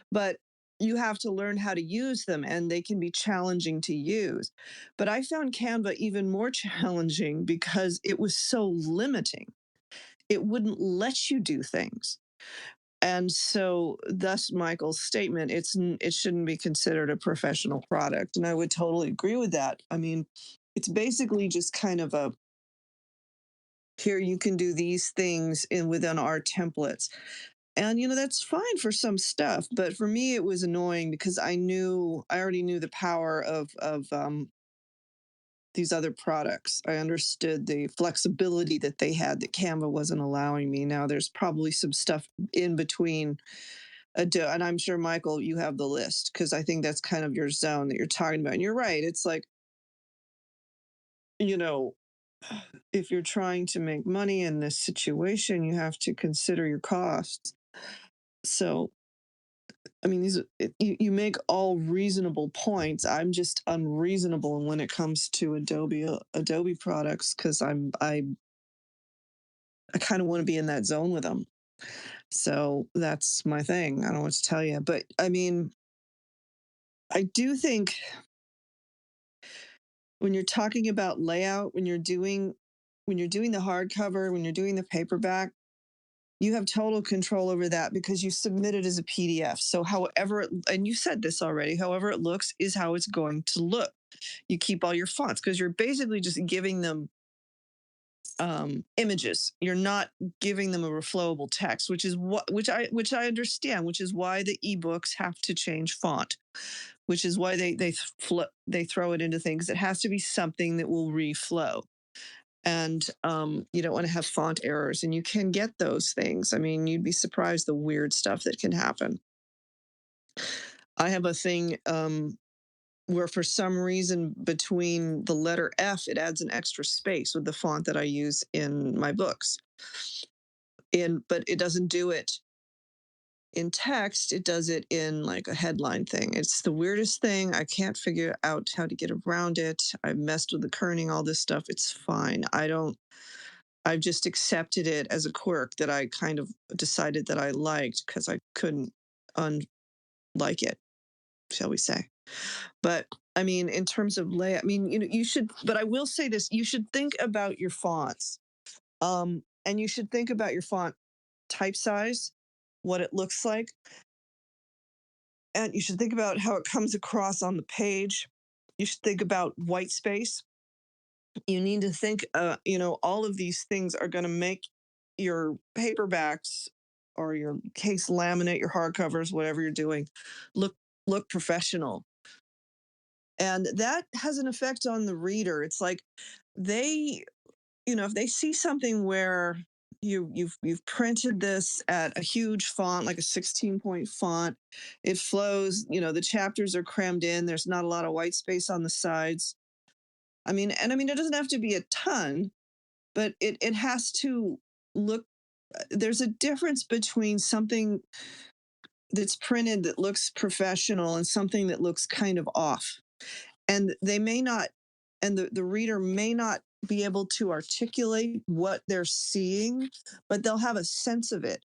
but you have to learn how to use them and they can be challenging to use. But I found Canva even more challenging because it was so limiting. It wouldn't let you do things. And so thus Michael's statement, it shouldn't be considered a professional product. And I would totally agree with that. I mean, it's basically just kind of a, here you can do these things within our templates. And that's fine for some stuff, but for me it was annoying because I already knew the power of these other products. I understood the flexibility that they had that Canva wasn't allowing me. Now there's probably some stuff in between. And I'm sure, Michael, you have the list because I think that's kind of your zone that you're talking about. And you're right. It's like, you know, if you're trying to make money in this situation, you have to consider your costs. So, I mean, you make all reasonable points. I'm just unreasonable when it comes to Adobe products because I kind of want to be in that zone with them. So that's my thing. I don't know what to tell you, but I mean, I do think when you're talking about layout, when you're doing the hardcover, when you're doing the paperback, you have total control over that because you submit it as a PDF. So and you said this already, however it looks is how it's going to look. You keep all your fonts because you're basically just giving them images. You're not giving them a reflowable text, which I understand, which is why the ebooks have to change font, which is why they throw it into things. It has to be something that will reflow. And you don't want to have font errors, and you can get those things. I mean, you'd be surprised the weird stuff that can happen. I have a thing where for some reason between the letter F, it adds an extra space with the font that I use in my books. But it doesn't do it in text. It does it in like a headline thing. It's the weirdest thing. I can't figure out how to get around it. I've messed with the kerning, all this stuff. It's fine. I've just accepted it as a quirk that I kind of decided that I liked because I couldn't unlike it, shall we say. But I mean, in terms of layout, I mean, you should, but I will say this, you should think about your fonts. And you should think about your font type size, what it looks like. And you should think about how it comes across on the page. You should think about white space. You need to think, all of these things are going to make your paperbacks or your case laminate, your hardcovers, whatever you're doing, look professional. And that has an effect on the reader. It's like they, if they see something where you've printed this at a huge font, like a 16-point font, it flows, the chapters are crammed in, there's not a lot of white space on the sides. It doesn't have to be a ton, but it has to look, there's a difference between something that's printed that looks professional and something that looks kind of off. And they may not, and the reader may not be able to articulate what they're seeing, but they'll have a sense of it.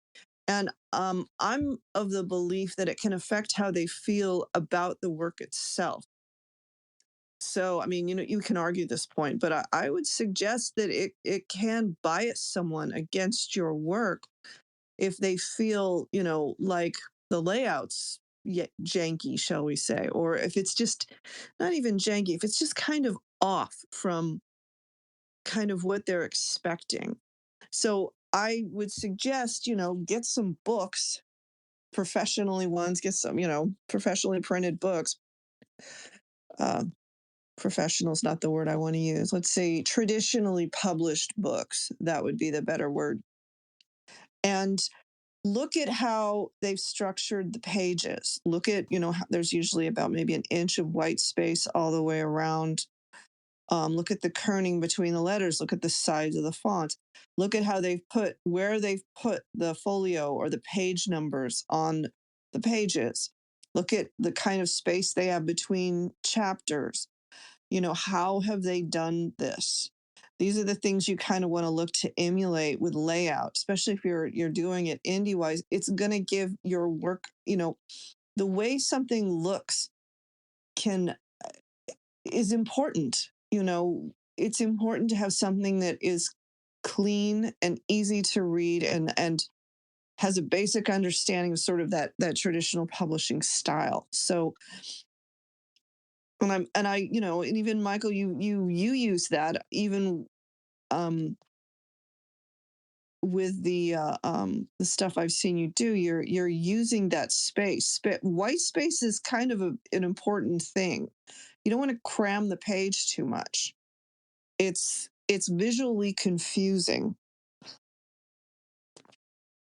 And I'm of the belief that it can affect how they feel about the work itself. So, you can argue this point, but I would suggest that it can bias someone against your work if they feel, like the layout's janky, shall we say, or if it's just not even janky, if it's just kind of off from kind of what they're expecting. So I would suggest, get some books, professionally ones, get some, professionally printed books. Professional's not the word I want to use. Let's say traditionally published books. That would be the better word. And look at how they've structured the pages. Look at, there's usually about maybe an inch of white space all the way around. Look at the kerning between the letters. Look at the size of the font. Look at how where they've put the folio or the page numbers on the pages. Look at the kind of space they have between chapters. How have they done this? These are the things you kind of want to look to emulate with layout, especially if you're doing it indie-wise. It's going to give your work, the way something looks is important. It's important to have something that is clean and easy to read and has a basic understanding of sort of that traditional publishing style. So, and even Michael, you use that even with the stuff I've seen you do. You're using that space. White space is kind of an important thing. You don't want to cram the page too much. It's visually confusing.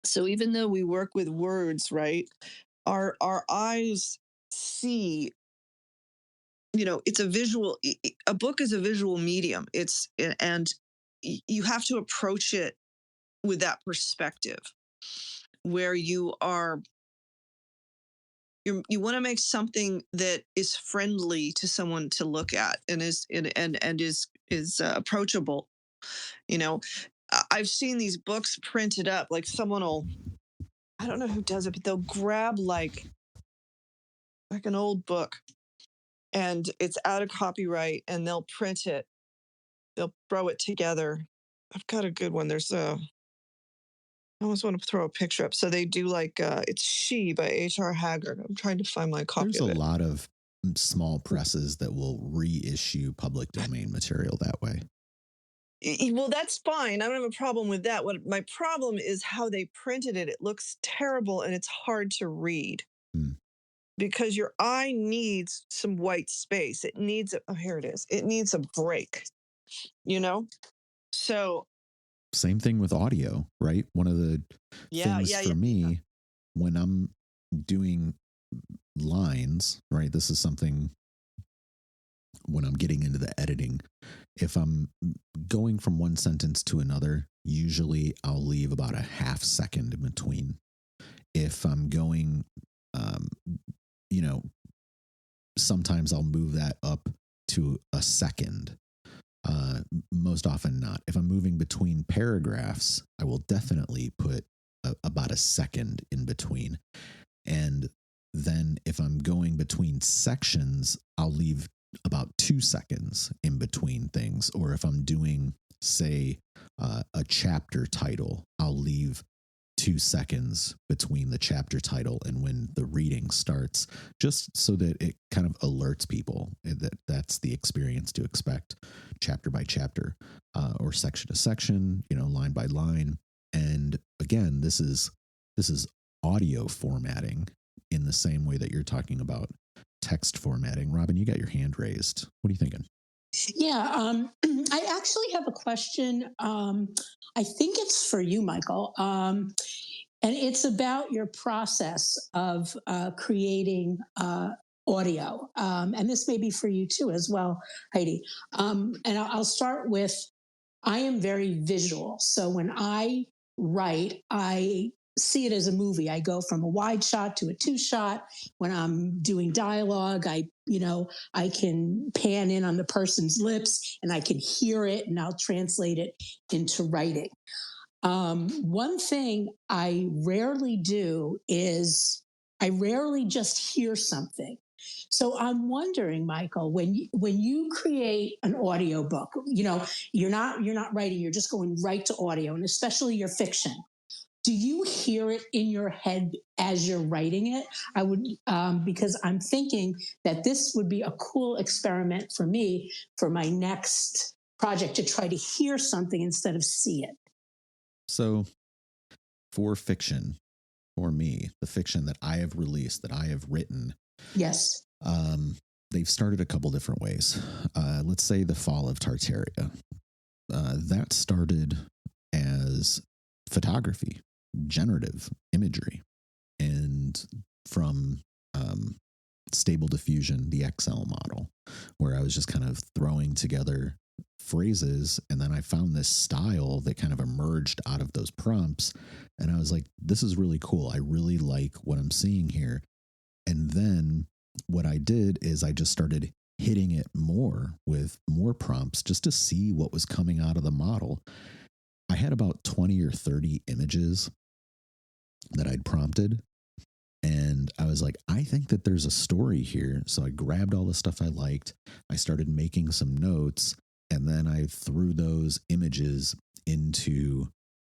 So even though we work with words, right, our eyes see, it's a book is a visual medium. And you have to approach it with that perspective where you want to make something that is friendly to someone to look at and is approachable. I've seen these books printed up, like I don't know who does it, but they'll grab like an old book and it's out of copyright and they'll print it. They'll throw it together. I've got a good one. I almost want to throw a picture up. So they do like, it's She by H.R. Haggard. I'm trying to find my copy There's of it. There's a lot of small presses that will reissue public domain material that way. Well, that's fine. I don't have a problem with that. What my problem is how they printed it. It looks terrible and it's hard to read because your eye needs some white space. It needs here it is. It needs a break, So same thing with audio, right? One of the things for me when I'm doing lines, right? This is something when I'm getting into the editing, if I'm going from one sentence to another, usually I'll leave about a half second in between. If I'm going, sometimes I'll move that up to a second. Most often not. If I'm moving between paragraphs, I will definitely put about a second in between. And then if I'm going between sections, I'll leave about 2 seconds in between things. Or if I'm doing, say, a chapter title, I'll leave 2 seconds between the chapter title and when the reading starts, just so that it kind of alerts people that that's the experience to expect, chapter by chapter, or section to section, line by line. And again, this is audio formatting. in the same way that you're talking about text formatting. Robin, you got your hand raised. What are you thinking? Yeah, I actually have a question. I think it's for you, Michael. And it's about your process of creating audio. And this may be for you too, as well, Heidi. And I'll start with I am very visual. So when I write, I see it as a movie. I go from a wide shot to a two shot. When I'm doing dialogue, I can pan in on the person's lips and I can hear it and I'll translate it into writing. One thing I rarely do is I rarely just hear something. So I'm wondering, Michael, when you create an audio book, you're not writing, you're just going right to audio, and especially your fiction. Do you hear it in your head as you're writing it? I would, because I'm thinking that this would be a cool experiment for me for my next project to try to hear something instead of see it. So for fiction, for me, the fiction that I have released, that I have written, Yes. they've started a couple different ways. Let's say The Fall of Tartaria. That started as photography, generative imagery, and from Stable Diffusion, the XL model, where I was just kind of throwing together phrases, and then I found this style that kind of emerged out of those prompts, and I was like, this is really cool. I really like what I'm seeing here. And then what I did is I just started hitting it more with more prompts just to see what was coming out of the model. I had about 20 or 30 images that I'd prompted, and I was like, I think that there's a story here. So I grabbed all the stuff I liked. I started making some notes, and then I threw those images into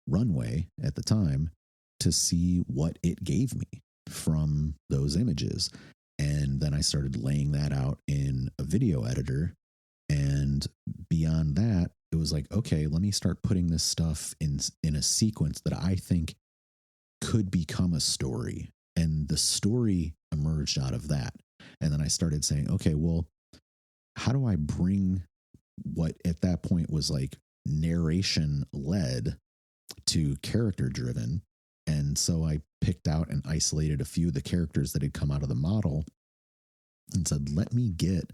Runway at the time to see what it gave me from those images. And then I started laying that out in a video editor. And beyond that, it was like, okay, let me start putting this stuff in a sequence that I think could become a story. And the story emerged out of that. And then I started saying, okay, well, how do I bring what at that point was like narration led to character driven? And so I picked out and isolated a few of the characters that had come out of the model and said, let me get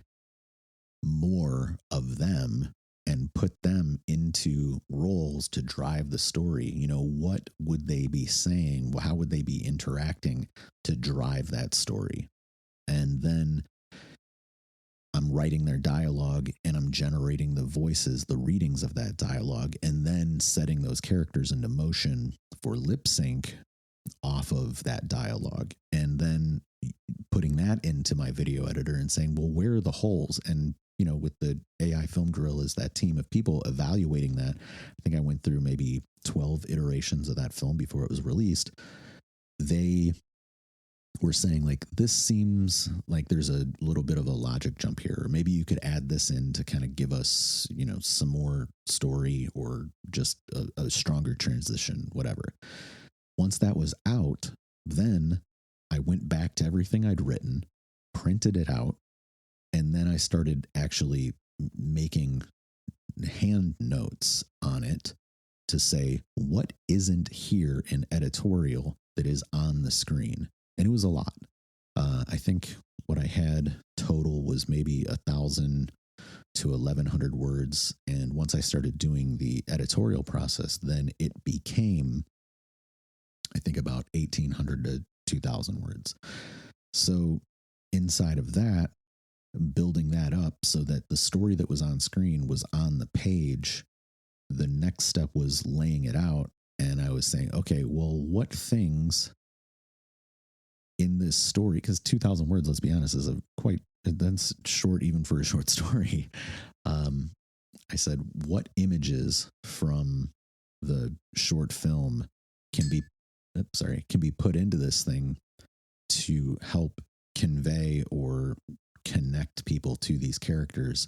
more of them and put them into roles to drive the story. You know, what would they be saying? How would they be interacting to drive that story? And then I'm writing their dialogue and I'm generating the voices, the readings of that dialogue, and then setting those characters into motion for lip sync off of that dialogue. And then putting that into my video editor and saying, well, where are the holes? And, you know, with the AI Film Gorillas, that team of people evaluating that, I think I went through maybe 12 iterations of that film before it was released. They were saying, like, this seems like there's a little bit of a logic jump here, or maybe you could add this in to kind of give us, you know, some more story or just a stronger transition, whatever. Once that was out, then I went back to everything I'd written, printed it out, and then I started actually making hand notes on it to say, what isn't here in editorial that is on the screen? And it was a lot. I think what I had total was maybe 1,000 to 1,100 words. And once I started doing the editorial process, then it became, I think, about 1,800 to 2,000 words. So inside of that, building that up so that the story that was on screen was on the page, the next step was laying it out. And I was saying, okay, well, what things in this story, because 2,000 words, let's be honest, is that's short even for a short story. I said, what images from the short film can be put into this thing to help convey or connect people to these characters?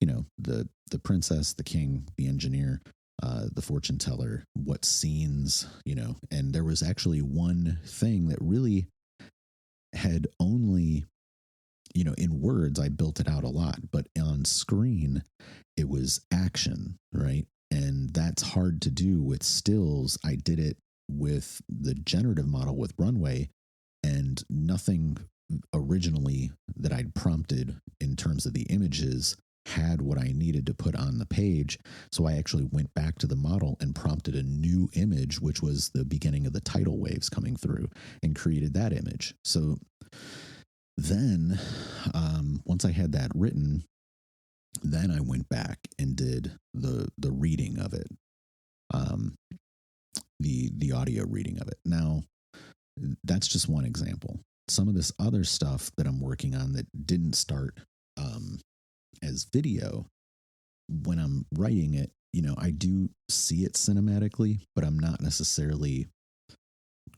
You know, the princess, the king, the engineer, the fortune teller, what scenes, you know. And there was actually one thing that really had only, in words, I built it out a lot, but on screen, it was action, right? And that's hard to do with stills. I did it with the generative model with Runway, and nothing originally that I'd prompted in terms of the images had what I needed to put on the page. So I actually went back to the model and prompted a new image, which was the beginning of the tidal waves coming through, and created that image. So then once I had that written, then I went back and did the reading of it, the audio reading of it. Now, that's just one example. Some of this other stuff that I'm working on that didn't start as video, when I'm writing it, I do see it cinematically, but I'm not necessarily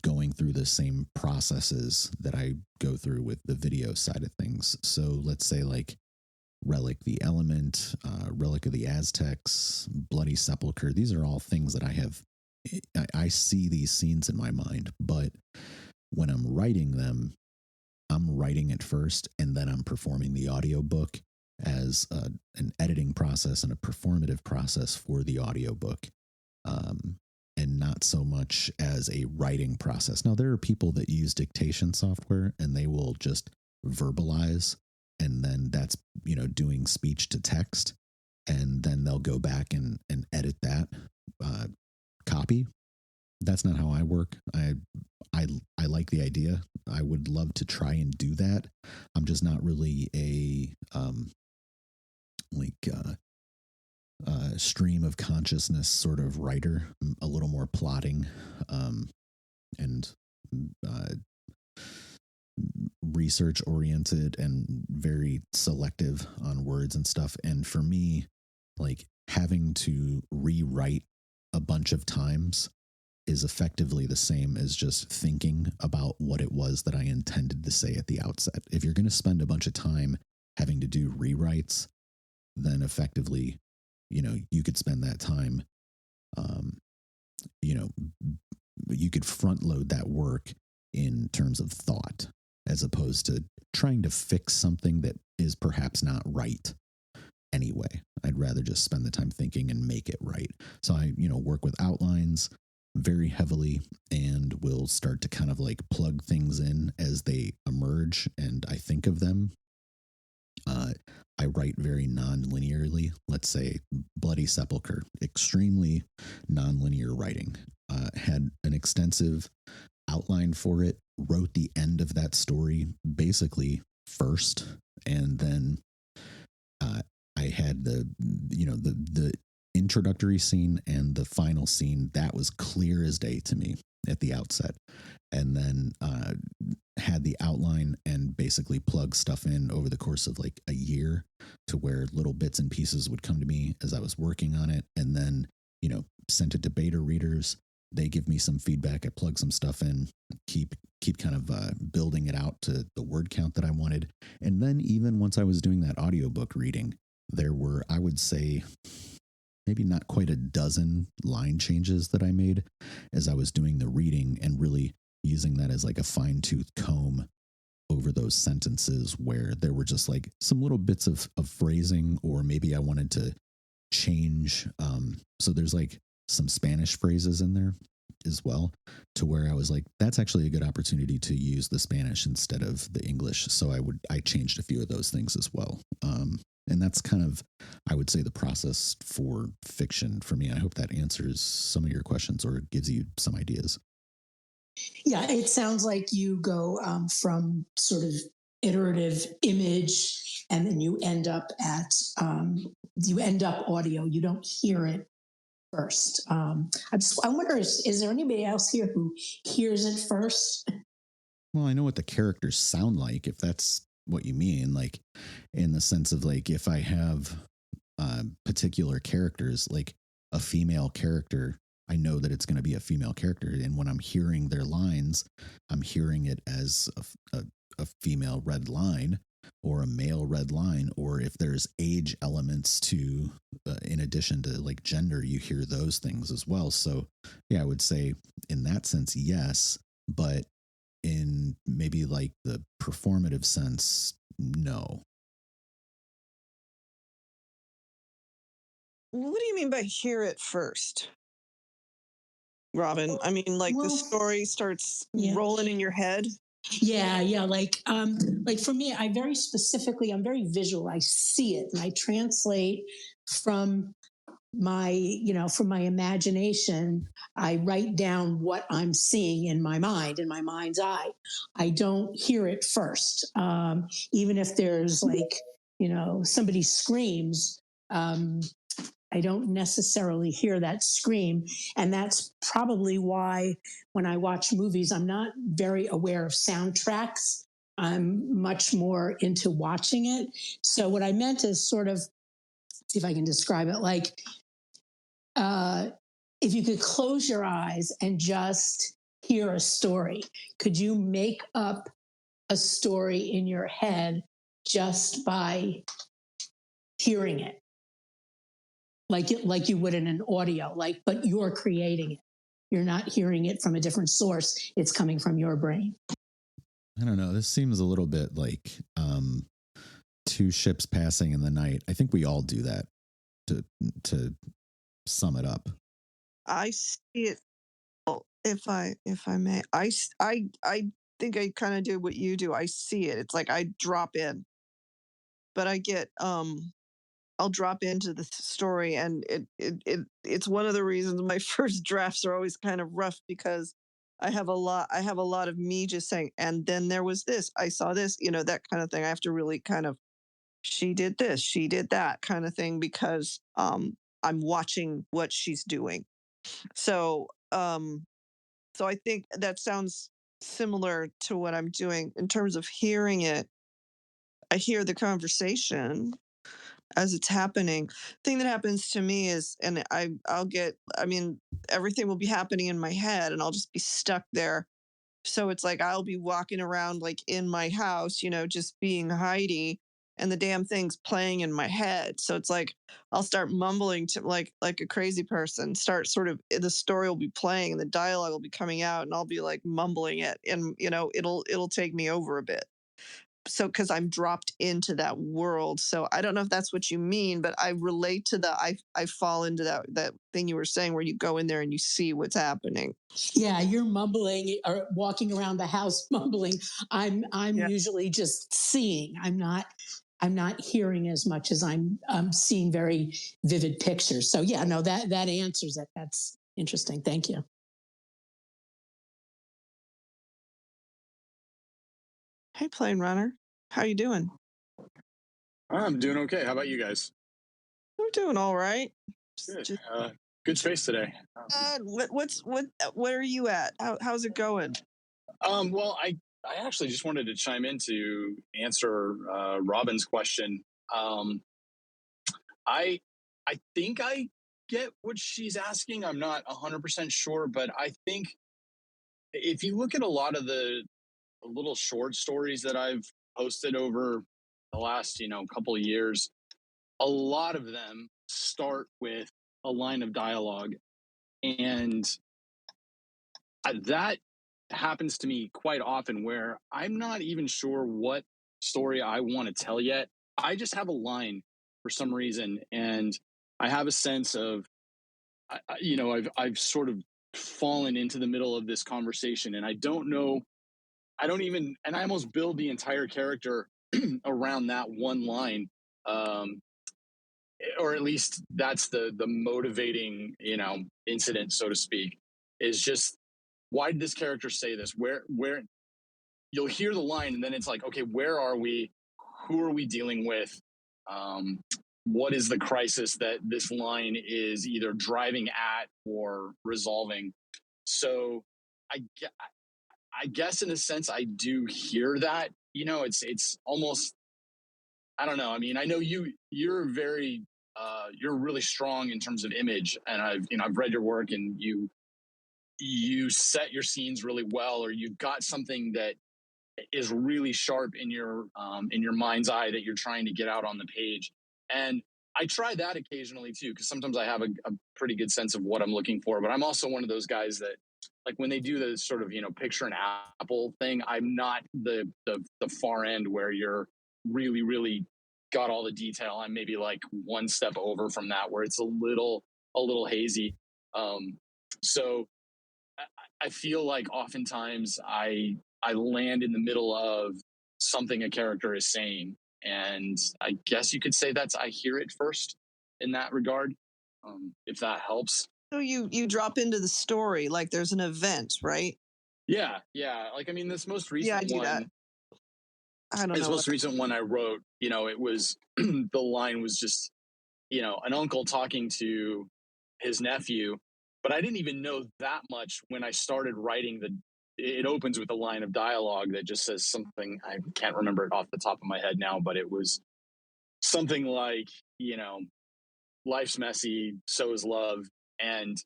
going through the same processes that I go through with the video side of things. So let's say like Relic the Element, Relic of the Aztecs, Bloody Sepulchre. These are all things that I see these scenes in my mind, but when I'm writing them, I'm writing it first, and then I'm performing the audiobook as an editing process and a performative process for the audiobook, and not so much as a writing process. Now, there are people that use dictation software, and they will just verbalize, and then that's, doing speech to text, and then they'll go back and edit that copy. That's not how I work. I like the idea. I would love to try and do that. I'm just not really a stream of consciousness sort of writer. I'm a little more plotting and research oriented and very selective on words and stuff. And for me, like, having to rewrite a bunch of times is effectively the same as just thinking about what it was that I intended to say at the outset. If you're going to spend a bunch of time having to do rewrites, then effectively, you could spend that time, you could front load that work in terms of thought, as opposed to trying to fix something that is perhaps not right anyway. I'd rather just spend the time thinking and make it right. So I, work with outlines very heavily, and will start to kind of like plug things in as they emerge and I think of them. I write very non-linearly. Let's say Bloody Sepulchre, extremely non-linear writing. Had an extensive outline for it, wrote the end of that story basically first, and then I had the introductory scene and the final scene that was clear as day to me at the outset, and then had the outline and basically plug stuff in over the course of like a year, to where little bits and pieces would come to me as I was working on it, and then sent it to beta readers. They give me some feedback, I plug some stuff in, keep kind of building it out to the word count that I wanted. And then even once I was doing that audiobook reading, there were, I would say, maybe not quite a dozen line changes that I made as I was doing the reading, and really using that as like a fine-tooth comb over those sentences where there were just like some little bits of phrasing, or maybe I wanted to change. So there's like some Spanish phrases in there as well, to where I was like, that's actually a good opportunity to use the Spanish instead of the English. So I changed a few of those things as well. And that's kind of, I would say, the process for fiction for me. I hope that answers some of your questions or gives you some ideas. Yeah, it sounds like you go from sort of iterative image, and then you end up audio. You don't hear it first. I wonder, is there anybody else here who hears it first? Well, I know what the characters sound like, if that's what you mean, like in the sense of like, if I have particular characters, like a female character, I know that it's going to be a female character. And when I'm hearing their lines, I'm hearing it as a female red line or a male red line. Or if there's age elements to, in addition to like gender, you hear those things as well. So yeah, I would say in that sense, yes. But in maybe like the performative sense, no. What do you mean by hear it first, Robin? I mean, like the Well, story starts yeah. rolling in your head. Yeah, yeah. Like for me, I'm very visual. I see it and I translate from from my imagination. I write down what I'm seeing in my mind, in my mind's eye. I don't hear it first. Even if there's somebody screams, I don't necessarily hear that scream. And that's probably why when I watch movies, I'm not very aware of soundtracks. I'm much more into watching it. So what I meant is sort of, see if I can describe it, like if you could close your eyes and just hear a story, could you make up a story in your head just by hearing it? Like you would in an audio, but you're creating it. You're not hearing it from a different source. It's coming from your brain. I don't know. This seems a little bit like two ships passing in the night. I think we all do that to sum it up. I see it. If I may, I think I kind of do what you do. I see it. It's like I drop in, but I get I'll drop into the story, and it's one of the reasons my first drafts are always kind of rough, because I have a lot of me just saying, and then there was this, I saw this, that kind of thing. I have to really kind of, she did this, she did that kind of thing, because I'm watching what she's doing. So so I think that sounds similar to what I'm doing in terms of hearing it. I hear the conversation as it's happening. Thing that happens to me is, and I mean, everything will be happening in my head and I'll just be stuck there. So it's like I'll be walking around like in my house, just being Heidi, and the damn thing's playing in my head. So it's like I'll start mumbling to like a crazy person, start sort of, the story will be playing and the dialogue will be coming out and I'll be like mumbling it, and it'll take me over a bit. So because I'm dropped into that world. So I don't know if that's what you mean, but I relate to I fall into that thing you were saying, where you go in there and you see what's happening. Yeah, you're mumbling or walking around the house mumbling. I'm Yeah. usually just seeing. I'm not hearing as much as I'm seeing very vivid pictures. So yeah, no, that answers it. That's interesting. Thank you. Hey, Plane Runner, how you doing? I'm doing okay. How about you guys? We're doing all right. Good. Good space today. Where are you at? How's it going? Well, I actually just wanted to chime in to answer Robin's question. I think I get what she's asking. I'm not 100% sure, but I think if you look at a lot of the little short stories that I've posted over the last couple of years, a lot of them start with a line of dialogue, and that happens to me quite often, where I'm not even sure what story I want to tell yet. I just have a line for some reason, and I have a sense of, I've sort of fallen into the middle of this conversation, and I don't know. I don't even, and I almost build the entire character around that one line. Or at least that's the motivating incident, so to speak, is just, why did this character say this? Where you'll hear the line and then it's like, okay, where are we? Who are we dealing with? What is the crisis that this line is either driving at or resolving? So I guess in a sense I do hear that. It's almost, I don't know. I mean, I know you're very you're really strong in terms of image, and I've read your work, and you set your scenes really well, or you've got something that is really sharp in your mind's eye that you're trying to get out on the page. And I try that occasionally too, because sometimes I have a pretty good sense of what I'm looking for. But I'm also one of those guys that like when they do the sort of, picture an apple thing, I'm not the far end where you're really, really got all the detail. I'm maybe like one step over from that, where it's a little hazy. So I feel like oftentimes I land in the middle of something a character is saying, and I guess you could say I hear it first in that regard, if that helps. So you drop into the story like there's an event, right? Yeah. Like, I mean, this most recent I do that. one, I don't this know. most recent one I wrote, it was the line was just, an uncle talking to his nephew, but I didn't even know that much when I started writing it opens with a line of dialogue that just says something. I can't remember it off the top of my head now, but it was something like, life's messy, so is love. And,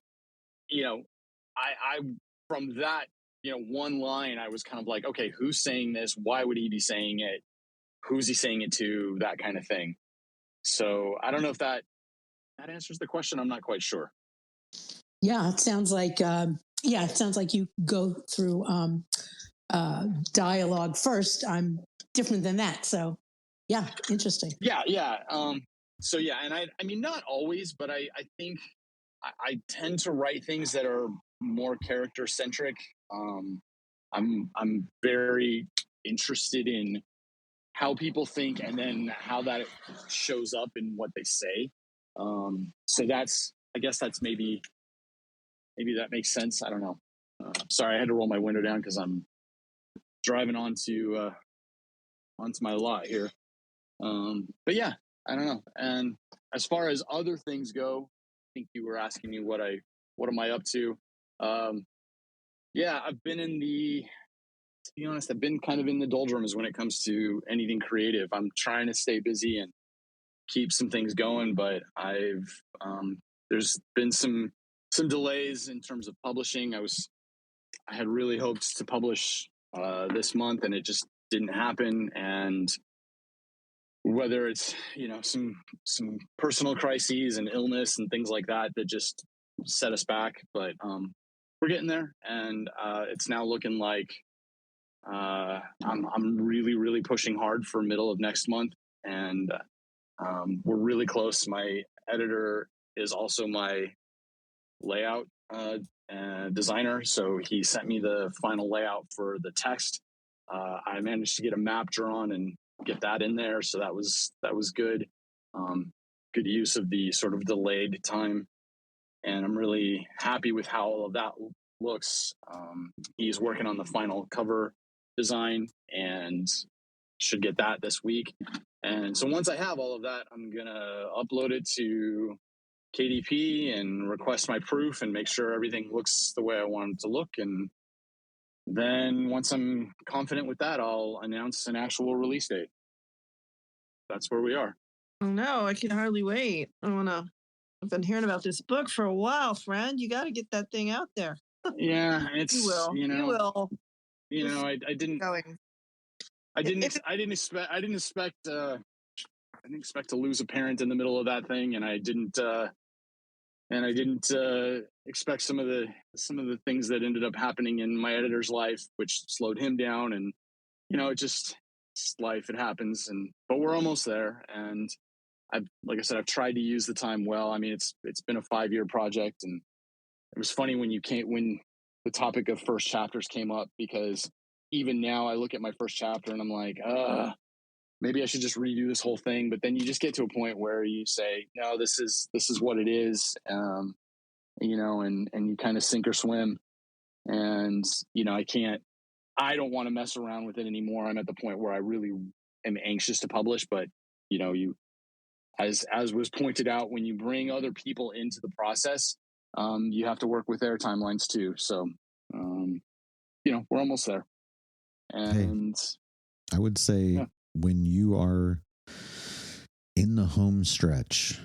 I from that, one line, I was kind of like, okay, who's saying this? Why would he be saying it? Who's he saying it to? That kind of thing. So I don't know if that answers the question. I'm not quite sure. Yeah, it sounds like you go through dialogue first. I'm different than that, so yeah, interesting. Yeah. So yeah, and I mean, not always, but I think I tend to write things that are more character centric. I'm very interested in how people think and then how that shows up in what they say. So I guess that's maybe that makes sense. I don't know. Sorry, I had to roll my window down because I'm driving onto my lot here. But yeah, I don't know. And as far as other things go, I think you were asking me what am I up to? Yeah, I've been to be honest, I've been kind of in the doldrums when it comes to anything creative. I'm trying to stay busy and keep some things going, but there's been some delays in terms of publishing. I had really hoped to publish this month, and it just didn't happen. And whether it's some personal crises and illness and things like that just set us back, but we're getting there, and it's now looking like I'm really, really pushing hard for middle of next month, and we're really close. My editor is also my layout designer, so he sent me the final layout for the text. I managed to get a map drawn and get that in there, so that was good. Good use of the sort of delayed time, and I'm really happy with how all of that looks. He's working on the final cover design and should get that this week. And so once I have all of that, I'm gonna upload it to KDP and request my proof and make sure everything looks the way I want it to look. And then once I'm confident with that, I'll announce an actual release date. That's where we are. No, I can hardly wait. I've been hearing about this book for a while, friend. You got to get that thing out there. Yeah, it's You will. You will. I didn't. Going. I didn't expect to lose a parent in the middle of that thing, and I didn't expect some of the things that ended up happening in my editor's life, which slowed him down. And it just life, it happens. But we're almost there, and like I said, I've tried to use the time well. I mean, it's been a 5-year project, and it was funny when the topic of first chapters came up, because even now I look at my first chapter and I'm like, maybe I should just redo this whole thing. But then you just get to a point where you say, no, this is what it is. And you kind of sink or swim. And, I don't want to mess around with it anymore. I'm at the point where I really am anxious to publish, but as was pointed out, when you bring other people into the process, you have to work with their timelines too. So, we're almost there. And I would say when you are in the home stretch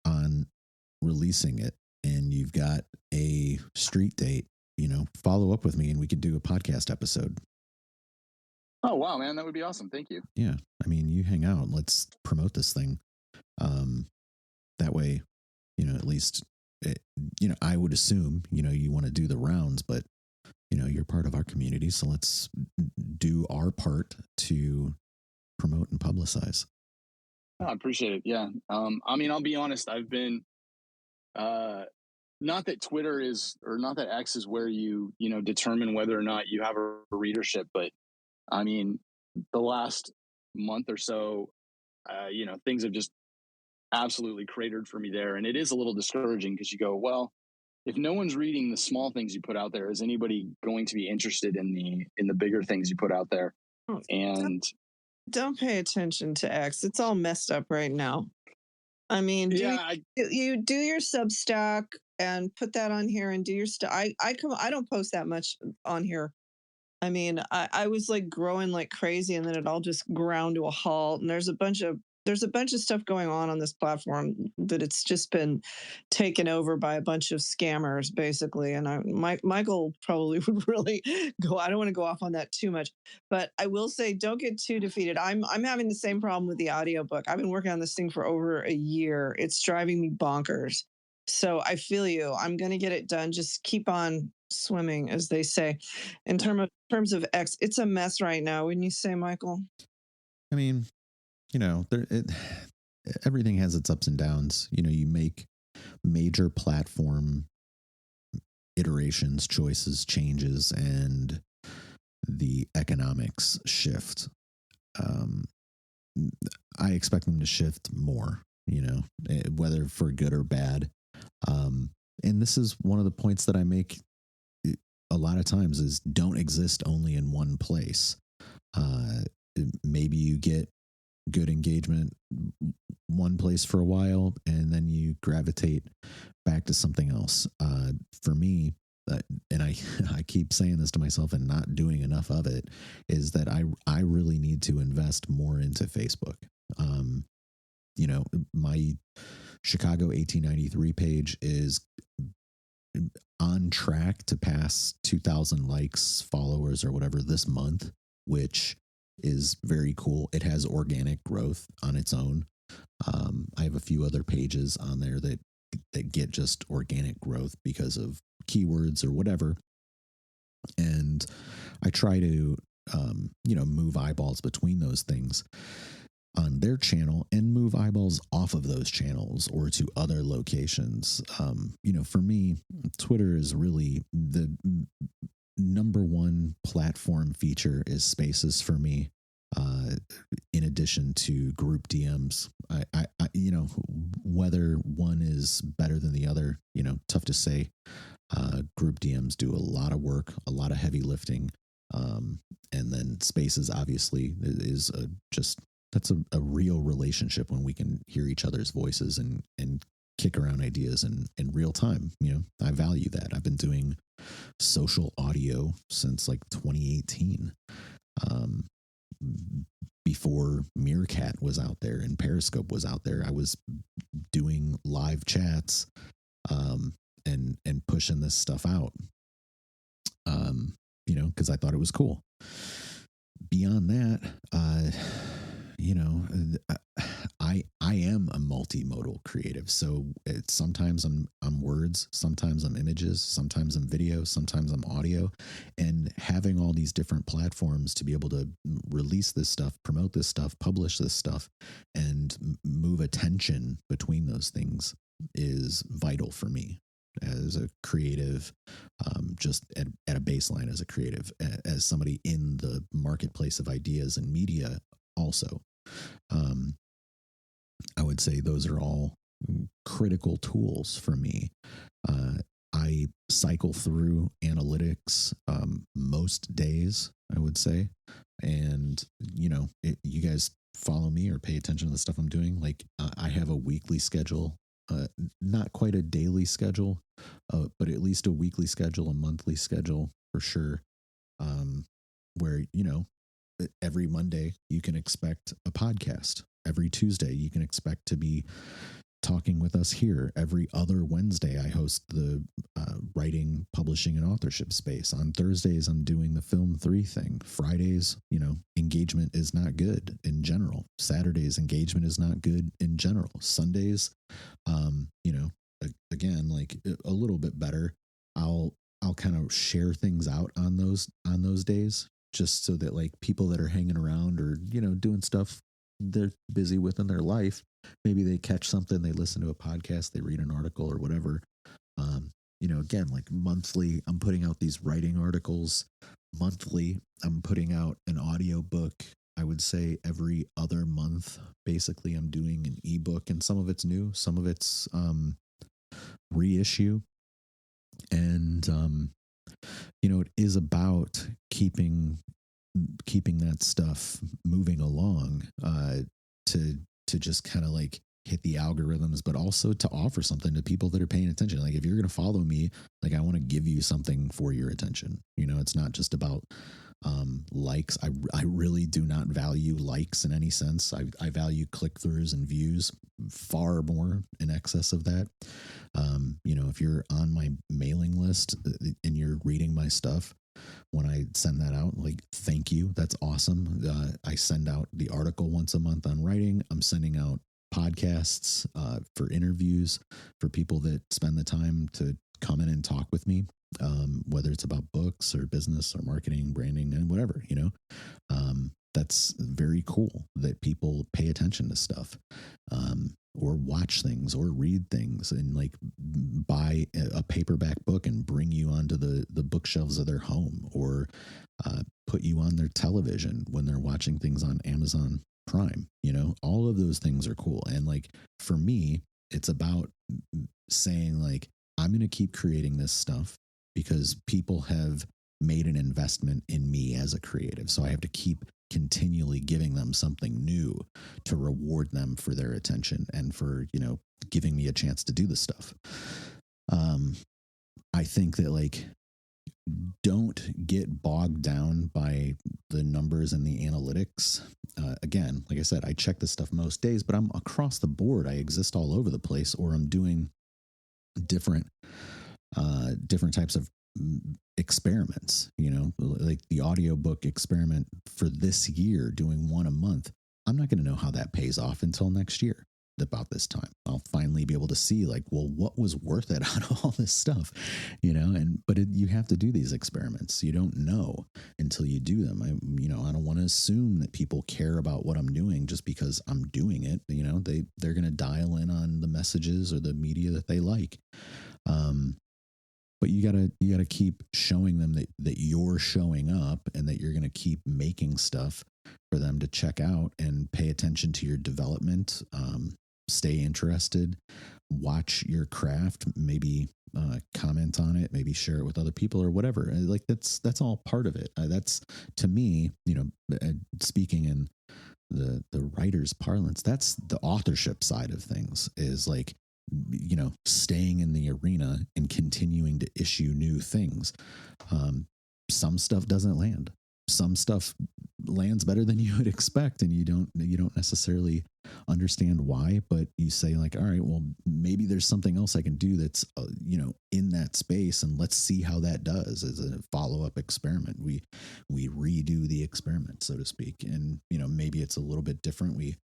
on releasing it and you've got a street date, follow up with me and we could do a podcast episode. Oh, wow, man. That would be awesome. Thank you. Yeah. I mean, you hang out and let's promote this thing. That way, at least, I would assume, you want to do the rounds, but you're part of our community, so let's do our part to promote and publicize. I appreciate it. Yeah. I mean, I'll be honest. I've been, not that Twitter is, or not that X is where you determine whether or not you have a readership, but I mean, the last month or so, things have just absolutely cratered for me there. And it is a little discouraging because you go, well, if no one's reading the small things you put out there, is anybody going to be interested in the bigger things you put out there? And don't pay attention to X. It's all messed up right now. I mean, you do your Substack and put that on here and do your stuff. I don't post that much on here. I mean, I was like growing like crazy, and then it all just ground to a halt. And there's a bunch of stuff going on this platform that it's just been taken over by a bunch of scammers, basically. And Michael probably would really go. I don't want to go off on that too much, but I will say, don't get too defeated. I'm having the same problem with the audiobook. I've been working on this thing for over a year. It's driving me bonkers. So I feel you. I'm going to get it done. Just keep on swimming, as they say. In terms of X, it's a mess right now, wouldn't you say, Michael? I mean, everything has its ups and downs. You make major platform iterations, choices, changes, and the economics shift. I expect them to shift more, whether for good or bad. And this is one of the points that I make a lot of times is don't exist only in one place. Maybe you get good engagement one place for a while and then you gravitate back to something else. For me, and I keep saying this to myself and not doing enough of it, is that I really need to invest more into Facebook. My Chicago 1893 page is on track to pass 2,000 likes, followers, or whatever this month, which is very cool. It has organic growth on its own. I have a few other pages on there that get just organic growth because of keywords or whatever. And I try to, move eyeballs between those things on their channel and move eyeballs off of those channels or to other locations. For me, Twitter is really the number one platform feature is Spaces for me. In addition to group DMs, I whether one is better than the other, tough to say. Group DMs do a lot of work, a lot of heavy lifting. And then Spaces obviously is that's a real relationship when we can hear each other's voices and kick around ideas in real time. I value that. I've been doing social audio since like 2018. Before Meerkat was out there and Periscope was out there, I was doing live chats and pushing this stuff out, because I thought it was cool. Beyond that, I am a multimodal creative. So sometimes I'm words, sometimes I'm images, sometimes I'm video, sometimes I'm audio, and having all these different platforms to be able to release this stuff, promote this stuff, publish this stuff, and move attention between those things is vital for me as a creative, just at a baseline as a creative, as somebody in the marketplace of ideas and media also. I would say those are all critical tools for me. I cycle through analytics most days, I would say. And, you guys follow me or pay attention to the stuff I'm doing. Like I have a weekly schedule, not quite a daily schedule, but at least a weekly schedule, a monthly schedule for sure. Where, every Monday you can expect a podcast. Every Tuesday you can expect to be talking with us here. Every other Wednesday I host the writing, publishing, and authorship space. On Thursdays I'm doing the Film 3 thing. Fridays, engagement is not good in general. Saturdays engagement is not good in general. Sundays, again, like a little bit better. I'll I'll kind of share things out on those days, just so that like people that are hanging around or, you know, doing stuff they're busy with in their life, maybe they catch something, they listen to a podcast, they read an article or whatever. You know, again, like monthly, I'm putting out these writing articles. Monthly, I'm putting out an audio book. I would say every other month, basically, I'm doing an ebook, and some of it's new, some of it's reissue. And, you know, it is about keeping that stuff moving along, to just kind of like hit the algorithms, but also to offer something to people that are paying attention. Like if you're going to follow me, like I want to give you something for your attention. You know, it's not just about likes. I really do not value likes in any sense. I value click-throughs and views far more in excess of that. You know, if you're on my mailing list and you're reading my stuff, when I send that out, like, thank you. That's awesome. I send out the article once a month on writing. I'm sending out podcasts for interviews for people that spend the time to come in and talk with me, whether it's about books or business or marketing, branding, and whatever, you know. That's very cool that people pay attention to stuff, or watch things or read things and like buy a paperback book and bring you onto the bookshelves of their home, or put you on their television when they're watching things on Amazon Prime. You know, all of those things are cool. And like for me, it's about saying like, I'm going to keep creating this stuff because people have made an investment in me as a creative. So I have to keep continually giving them something new to reward them for their attention and for, you know, giving me a chance to do this stuff. I think that like, don't get bogged down by the numbers and the analytics. Again, like I said, I check this stuff most days, but I'm across the board. I exist all over the place, or I'm doing different types of experiments, you know, like the audiobook experiment for this year, doing one a month. I'm not going to know how that pays off until next year. About this time, I'll finally be able to see like, well, what was worth it out of all this stuff, you know? But you have to do these experiments. You don't know until you do them. I don't want to assume that people care about what I'm doing just because I'm doing it. You know, they're going to dial in on the messages or the media that they like. But you gotta keep showing them that you're showing up and that you're going to keep making stuff for them to check out and pay attention to your development. Stay interested, watch your craft, maybe comment on it, maybe share it with other people or whatever. Like that's all part of it. That's, to me, you know, speaking in the writer's parlance, that's the authorship side of things, is like, you know, staying in the arena and continuing to issue new things. Some stuff doesn't land. Some stuff lands better than you would expect, and you don't necessarily understand why, but you say like, all right, well, maybe there's something else I can do that's you know, in that space, and let's see how that does as a follow-up experiment. We redo the experiment, so to speak, and you know, maybe it's a little bit different. We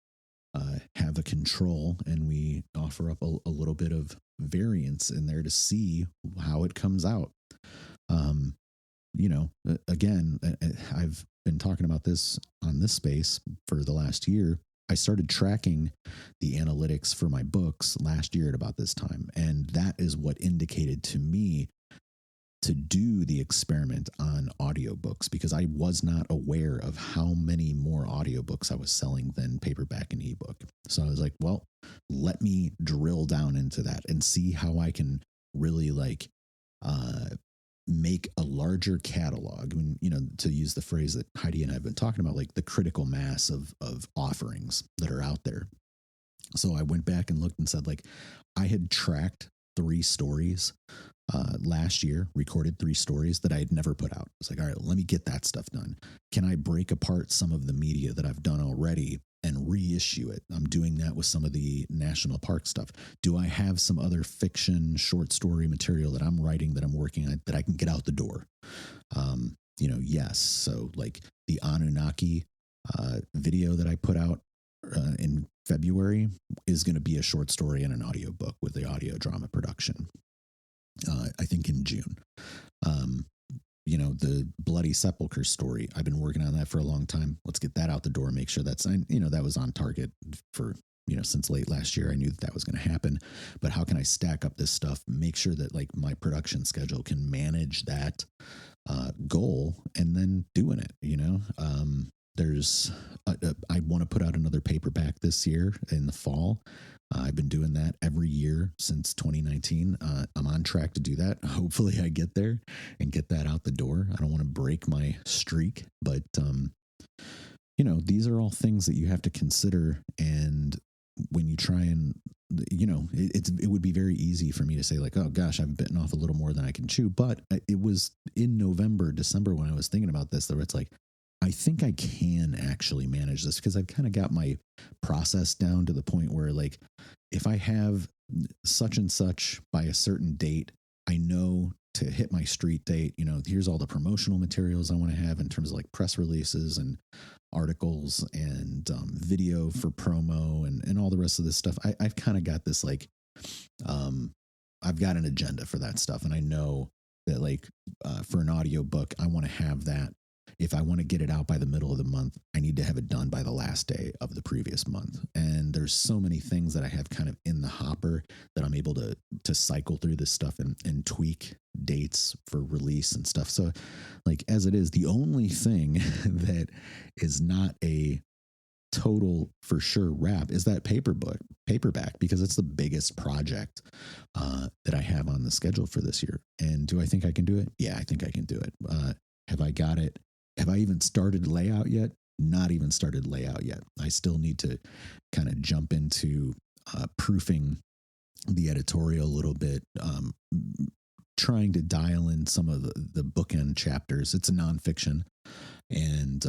have a control and we offer up a little bit of variance in there to see how it comes out. You know, again, I've been talking about this on this space for the last year. I started tracking the analytics for my books last year at about this time. And that is what indicated to me to do the experiment on audiobooks, because I was not aware of how many more audiobooks I was selling than paperback and ebook. So I was like, well, let me drill down into that and see how I can really like make a larger catalog. I mean, you know, to use the phrase that Heidi and I have been talking about, like the critical mass of offerings that are out there. So I went back and looked and said, like, I had tracked 3 stories last year, recorded 3 stories that I had never put out. It's like, all right, let me get that stuff done. Can I break apart some of the media that I've done already and reissue it? I'm doing that with some of the national park stuff. Do I have some other fiction, short story material that I'm writing, that I'm working on, that I can get out the door? You know, yes. So like the Anunnaki video that I put out in February is going to be a short story and an audiobook with the audio drama production. I think in June. The Bloody Sepulchre story. I've been working on that for a long time. Let's get that out the door. Make sure that's, that was on target for, since late last year. I knew that was going to happen. But how can I stack up this stuff? Make sure that like my production schedule can manage that goal, and then doing it. I want to put out another paperback this year in the fall. I've been doing that every year since 2019. I'm on track to do that. Hopefully I get there and get that out the door. I don't want to break my streak, but these are all things that you have to consider. And when you try and, it would be very easy for me to say like, oh gosh, I've bitten off a little more than I can chew. But it was in November, December when I was thinking about this, that it's like, I think I can actually manage this because I've kind of got my process down to the point where like, if I have such and such by a certain date, I know to hit my street date, here's all the promotional materials I want to have in terms of like press releases and articles and video for promo and all the rest of this stuff. I've kind of got this like, I've got an agenda for that stuff. And I know that like for an audiobook, I want to have that. If I want to get it out by the middle of the month, I need to have it done by the last day of the previous month. And there's so many things that I have kind of in the hopper that I'm able to cycle through this stuff and tweak dates for release and stuff. So like as it is, the only thing that is not a total for sure wrap is that paperback, because it's the biggest project that I have on the schedule for this year. And do I think I can do it? Yeah, I think I can do it. Have I got it? Have I even started layout yet? Not even started layout yet. I still need to kind of jump into proofing the editorial a little bit, trying to dial in some of the bookend chapters. It's a nonfiction, and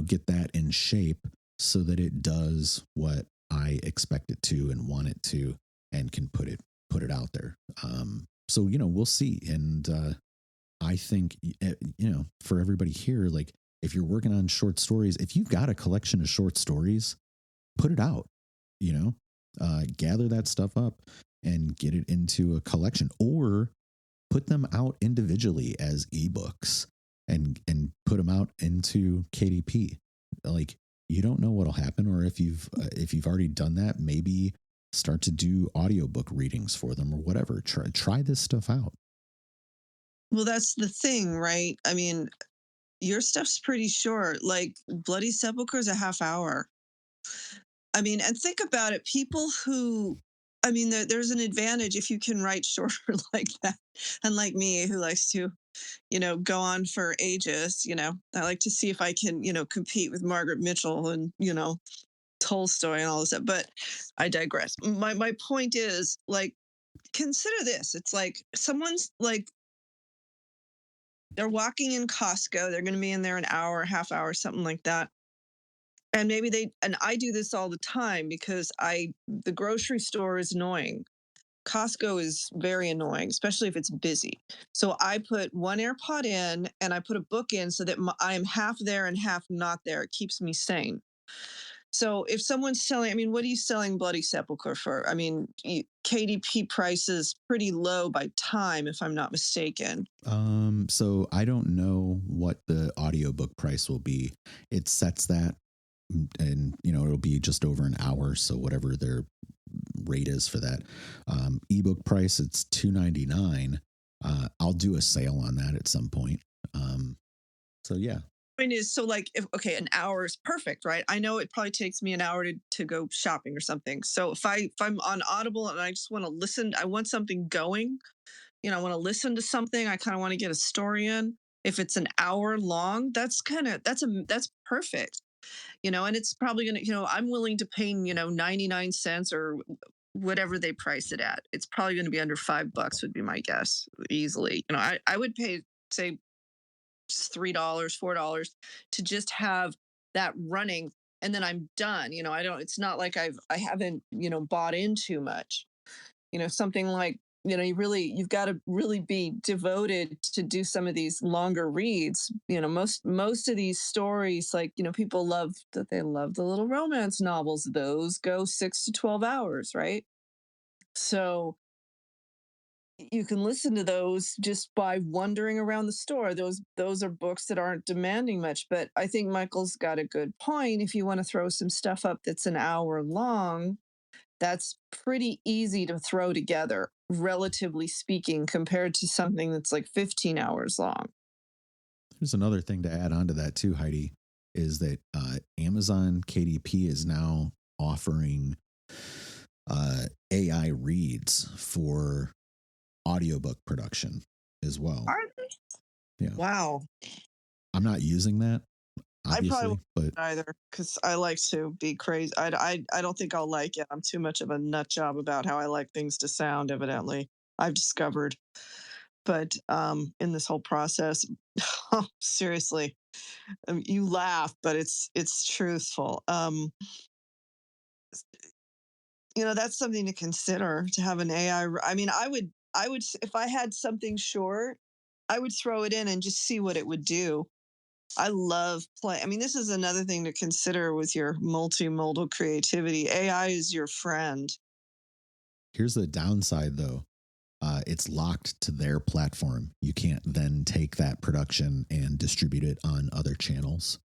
get that in shape so that it does what I expect it to and want it to, and can put it out there. So we'll see. And I think, for everybody here, like if you're working on short stories, if you've got a collection of short stories, put it out, gather that stuff up and get it into a collection, or put them out individually as ebooks and put them out into KDP. Like you don't know what'll happen. Or if you've already done that, maybe start to do audiobook readings for them or whatever. Try this stuff out. Well, that's the thing, right? I mean, your stuff's pretty short. Like Bloody Sepulchre is a half hour. I mean, and think about it. People who, I mean, there's an advantage if you can write shorter like that. Unlike me, who likes to, go on for ages. I like to see if I can, compete with Margaret Mitchell and, Tolstoy and all this stuff. But I digress. My point is, like, consider this. It's like someone's like, they're walking in Costco. They're going to be in there an hour, half hour, something like that. And and I do this all the time because the grocery store is annoying. Costco is very annoying, especially if it's busy. So I put one AirPod in and I put a book in so that I am half there and half not there. It keeps me sane. So if someone's selling, I mean, what are you selling Bloody Sepulchre for? I mean, KDP price is pretty low by time, if I'm not mistaken. So I don't know what the audiobook price will be. It sets that, and it'll be just over an hour. So whatever their rate is for that. Ebook price, it's $2.99. I'll do a sale on that at some point. So yeah. Point is, so like, an hour is perfect, right? I know it probably takes me an hour to go shopping or something. So if I'm on Audible and I just want to listen, I want something going, I want to listen to something. I kind of want to get a story in. If it's an hour long, that's perfect, and it's probably going to, I'm willing to pay, 99 cents or whatever they price it at. It's probably going to be under $5 would be my guess easily. I would pay, say, $3, $4 to just have that running, and then I'm done. It's not like I haven't, bought in too much, something like, you've got to really be devoted to do some of these longer reads. Most of these stories, like, people love the little romance novels. Those go 6 to 12 hours, right? So you can listen to those just by wandering around the store. Those are books that aren't demanding much. But I think Michael's got a good point. If you want to throw some stuff up that's an hour long, that's pretty easy to throw together, relatively speaking, compared to something that's like 15 hours long. There's another thing to add on to that too, Heidi, is that Amazon KDP is now offering AI reads for audiobook production as well. Are they? Yeah. Wow. I'm not using that, obviously, I probably but won't either, because I like to be crazy. I don't think I'll like it. I'm too much of a nut job about how I like things to sound, evidently. I've discovered. But in this whole process, seriously, you laugh, but it's truthful. That's something to consider, to have an AI. I mean, I would, if I had something short, I would throw it in and just see what it would do. I love play. I mean, this is another thing to consider with your multimodal creativity. AI is your friend. here's the downside though. It's locked to their platform. You can't then take that production and distribute it on other channels.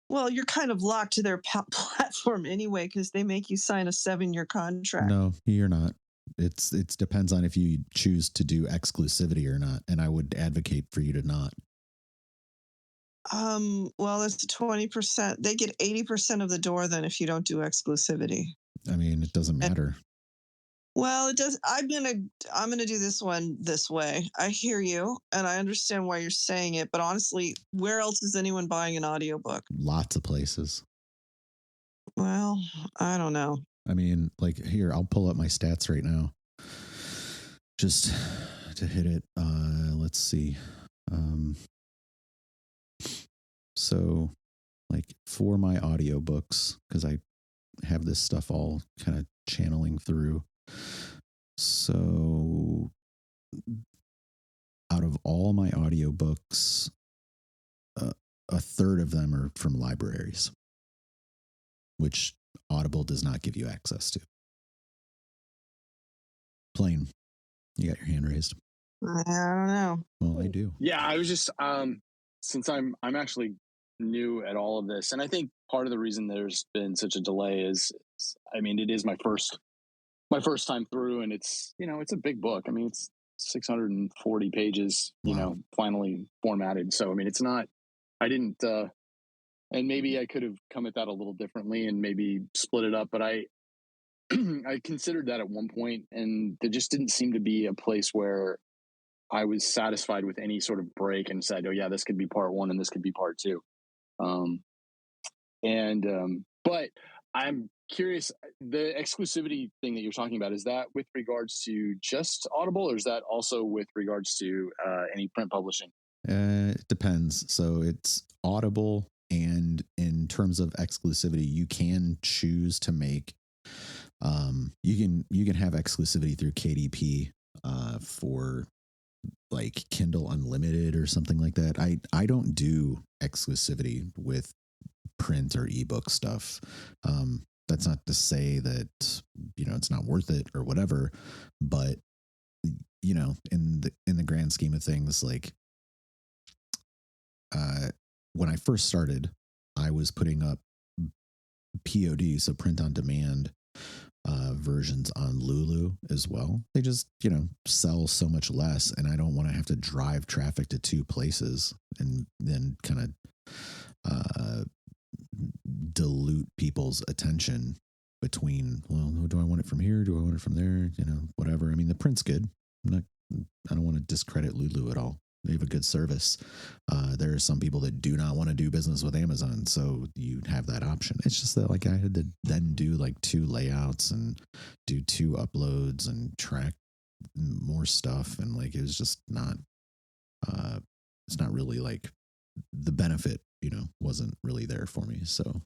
Well, you're kind of locked to their platform anyway, because they make you sign a 7-year contract. No, you're not. It depends on if you choose to do exclusivity or not, and I would advocate for you to not. Well, it's 20%. They get 80% of the door then if you don't do exclusivity. I mean, it doesn't matter. Well, it does. I'm gonna do this one this way. I hear you, and I understand why you're saying it. But honestly, where else is anyone buying an audiobook? Lots of places. Well, I don't know. I mean, like here, I'll pull up my stats right now, just to hit it. Let's see. So, like for my audiobooks, because I have this stuff all kind of channeling through. So out of all my audiobooks, a third of them are from libraries, which Audible does not give you access to. Plain, you got your hand raised. I don't know. Well, I do. Yeah, I was just since I'm actually new at all of this, and I think part of the reason there's been such a delay is I mean, it is my first time through, and it's it's a big book. I mean, it's 640 pages, Wow. finally formatted. So I mean, it's not. I didn't, and maybe I could have come at that a little differently and maybe split it up, but I I considered that at one point, and there just didn't seem to be a place where I was satisfied with any sort of break and said, "Oh yeah, this could be part one and this could be part two." Um, but I'm curious, the exclusivity thing that you're talking about, is that with regards to just Audible, or is that also with regards to any print publishing? It depends. So it's Audible, and in terms of exclusivity, you can choose to make. You can have exclusivity through KDP for like Kindle Unlimited or something like that. I don't do exclusivity with print or ebook stuff. That's not to say that it's not worth it or whatever, but in the grand scheme of things, like when I first started, I was putting up POD, so print on demand versions on Lulu as well. They just sell so much less, and I don't want to have to drive traffic to two places and then kind of dilute people's attention between, well, do I want it from here, do I want it from there, whatever. I mean, the print's good. I don't want to discredit Lulu at all. They have a good service. There are some people that do not want to do business with Amazon, so you have that option. It's just that like I had to then do like 2 layouts and do 2 uploads and track more stuff, and like it was just not. It's not really like the benefit, wasn't really there for me. So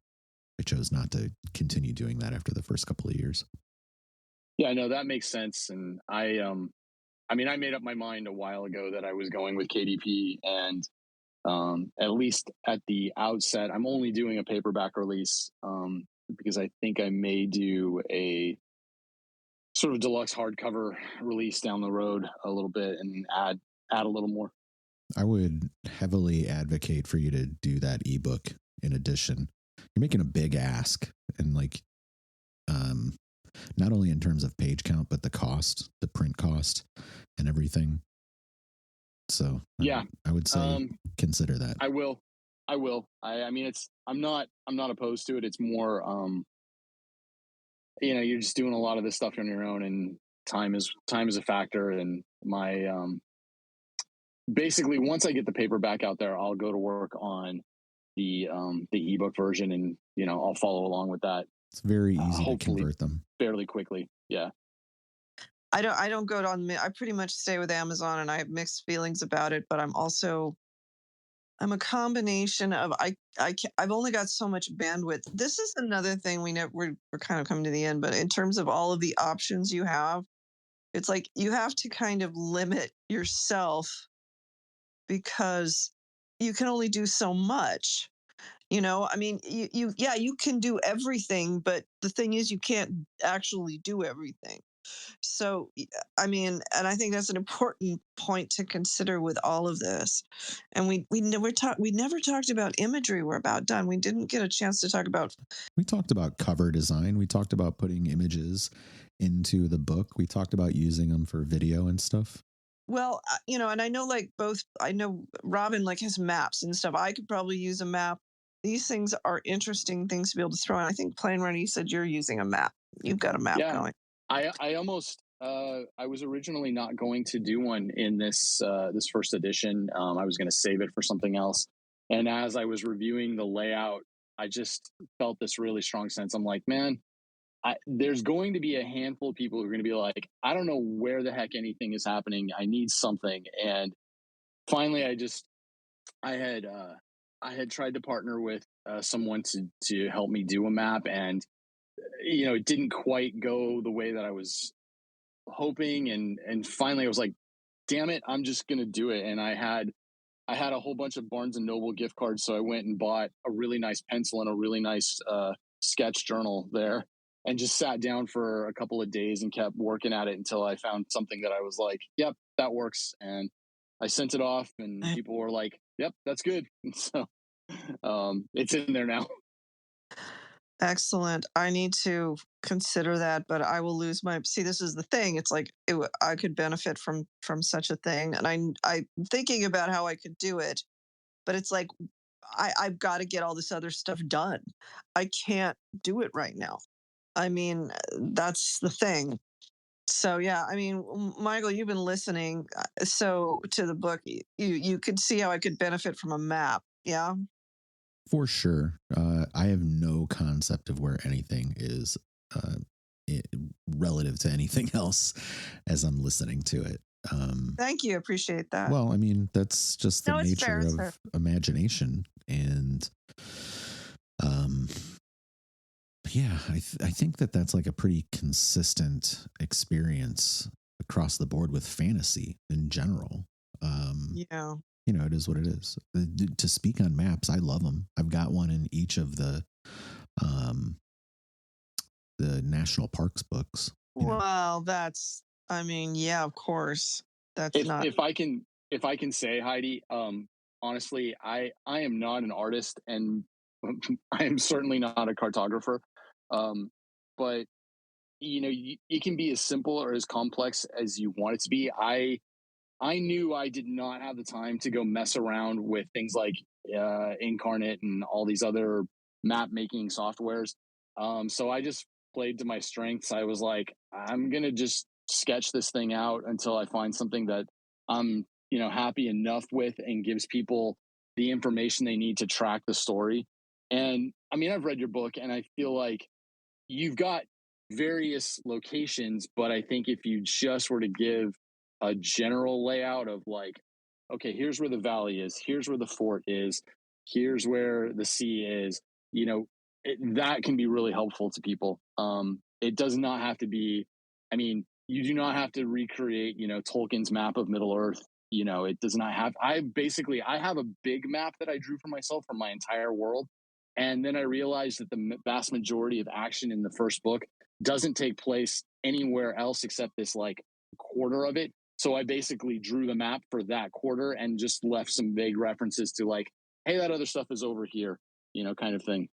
I chose not to continue doing that after the first couple of years. Yeah, no, that makes sense. And I mean, I made up my mind a while ago that I was going with KDP, and at least at the outset, I'm only doing a paperback release because I think I may do a sort of deluxe hardcover release down the road a little bit and add a little more. I would heavily advocate for you to do that ebook in addition. You're making a big ask, and like, not only in terms of page count, but the cost, the print cost and everything. So yeah, I would say consider that. I will. I mean, I'm not opposed to it. It's more, you're just doing a lot of this stuff on your own, and time is a factor. And my, basically once I get the paperback out there, I'll go to work on the ebook version, and I'll follow along with that. It's very easy to convert them fairly quickly. Yeah. I don't go on. I pretty much stay with Amazon, and I have mixed feelings about it. But I'm a combination of I've only got so much bandwidth. This is another thing we're kind of coming to the end. But in terms of all of the options you have, it's like you have to kind of limit yourself because you can only do so much. I mean, you can do everything, but the thing is, you can't actually do everything. So, I mean, and I think that's an important point to consider with all of this. And we never talked about imagery. We're about done. We didn't get a chance to talk about. We talked about cover design. We talked about putting images into the book. We talked about using them for video and stuff. Well, and I know I know Robin has maps and stuff. I could probably use a map. These things are interesting things to be able to throw in. I think Plain Runner, you said you're using a map. You've got a map going. I almost I was originally not going to do one in this first edition. I was going to save it for something else. And as I was reviewing the layout, I just felt this really strong sense. I'm like, man, there's going to be a handful of people who are going to be like, I don't know where the heck anything is happening. I need something. And finally, I had tried to partner with someone to help me do a map, and it didn't quite go the way that I was hoping. And finally, I was like, damn it, I'm just gonna do it. And I had a whole bunch of Barnes and Noble gift cards, so I went and bought a really nice pencil and a really nice sketch journal there, and just sat down for a couple of days and kept working at it until I found something that I was like, yep, that works. And I sent it off, and people were like, yep, that's good. And so it's in there now. Excellent. I need to consider that, but I will lose my. See, this is the thing. It's like I could benefit from such a thing, and I'm thinking about how I could do it, but it's like I've got to get all this other stuff done. I can't do it right now. I mean, that's the thing. So yeah, I mean, Michael, you've been listening, so to the book, you could see how I could benefit from a map. Yeah. For sure. I have no concept of where anything is relative to anything else as I'm listening to it. Thank you. Appreciate that. Well, I mean, that's just the nature of imagination. And yeah, I think that's like a pretty consistent experience across the board with fantasy in general. Yeah. It is what it is. To speak on maps, I love them. I've got one in each of the national parks books. Well, I mean, yeah, of course. If I can say, Heidi, honestly, I am not an artist, and I am certainly not a cartographer. But it can be as simple or as complex as you want it to be. I knew I did not have the time to go mess around with things like Incarnate and all these other map making softwares. So I just played to my strengths. I was like, I'm going to just sketch this thing out until I find something that I'm, happy enough with and gives people the information they need to track the story. And I mean, I've read your book, and I feel like you've got various locations, but I think if you just were to give a general layout of like, okay, here's where the valley is, here's where the fort is, here's where the sea is, that can be really helpful to people. It does not have to be, I mean, you do not have to recreate, Tolkien's map of Middle Earth. It does not have, I have a big map that I drew for myself for my entire world. And then I realized that the vast majority of action in the first book doesn't take place anywhere else except this like quarter of it. So I basically drew the map for that quarter and just left some vague references to like, hey, that other stuff is over here, kind of thing.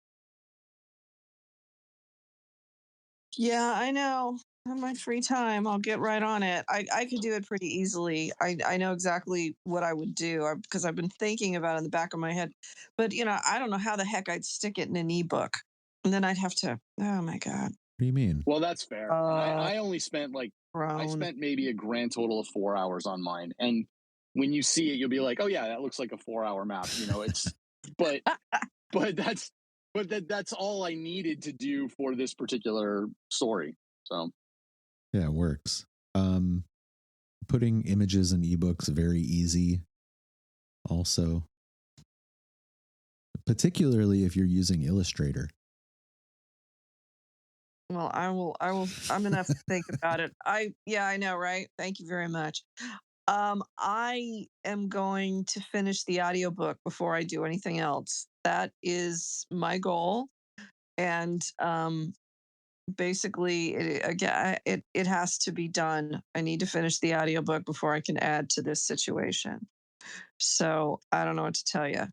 Yeah, I know. On my free time, I'll get right on it. I could do it pretty easily. I know exactly what I would do because I've been thinking about it in the back of my head. But, I don't know how the heck I'd stick it in an ebook. And then I'd have to, oh my God. What do you mean? Well, that's fair. And I only spent I spent maybe a grand total of 4 hours on mine. And when you see it, you'll be like, oh yeah, that looks like a 4-hour map. It's, but that's all I needed to do for this particular story. So yeah, it works. Putting images in ebooks very easy. Also, particularly if you're using Illustrator. Well, I'm gonna have to think about it. I know, right? Thank you very much. I am going to finish the audiobook before I do anything else. That is my goal. And basically it has to be done. I need to finish the audiobook before I can add to this situation. So I don't know what to tell you.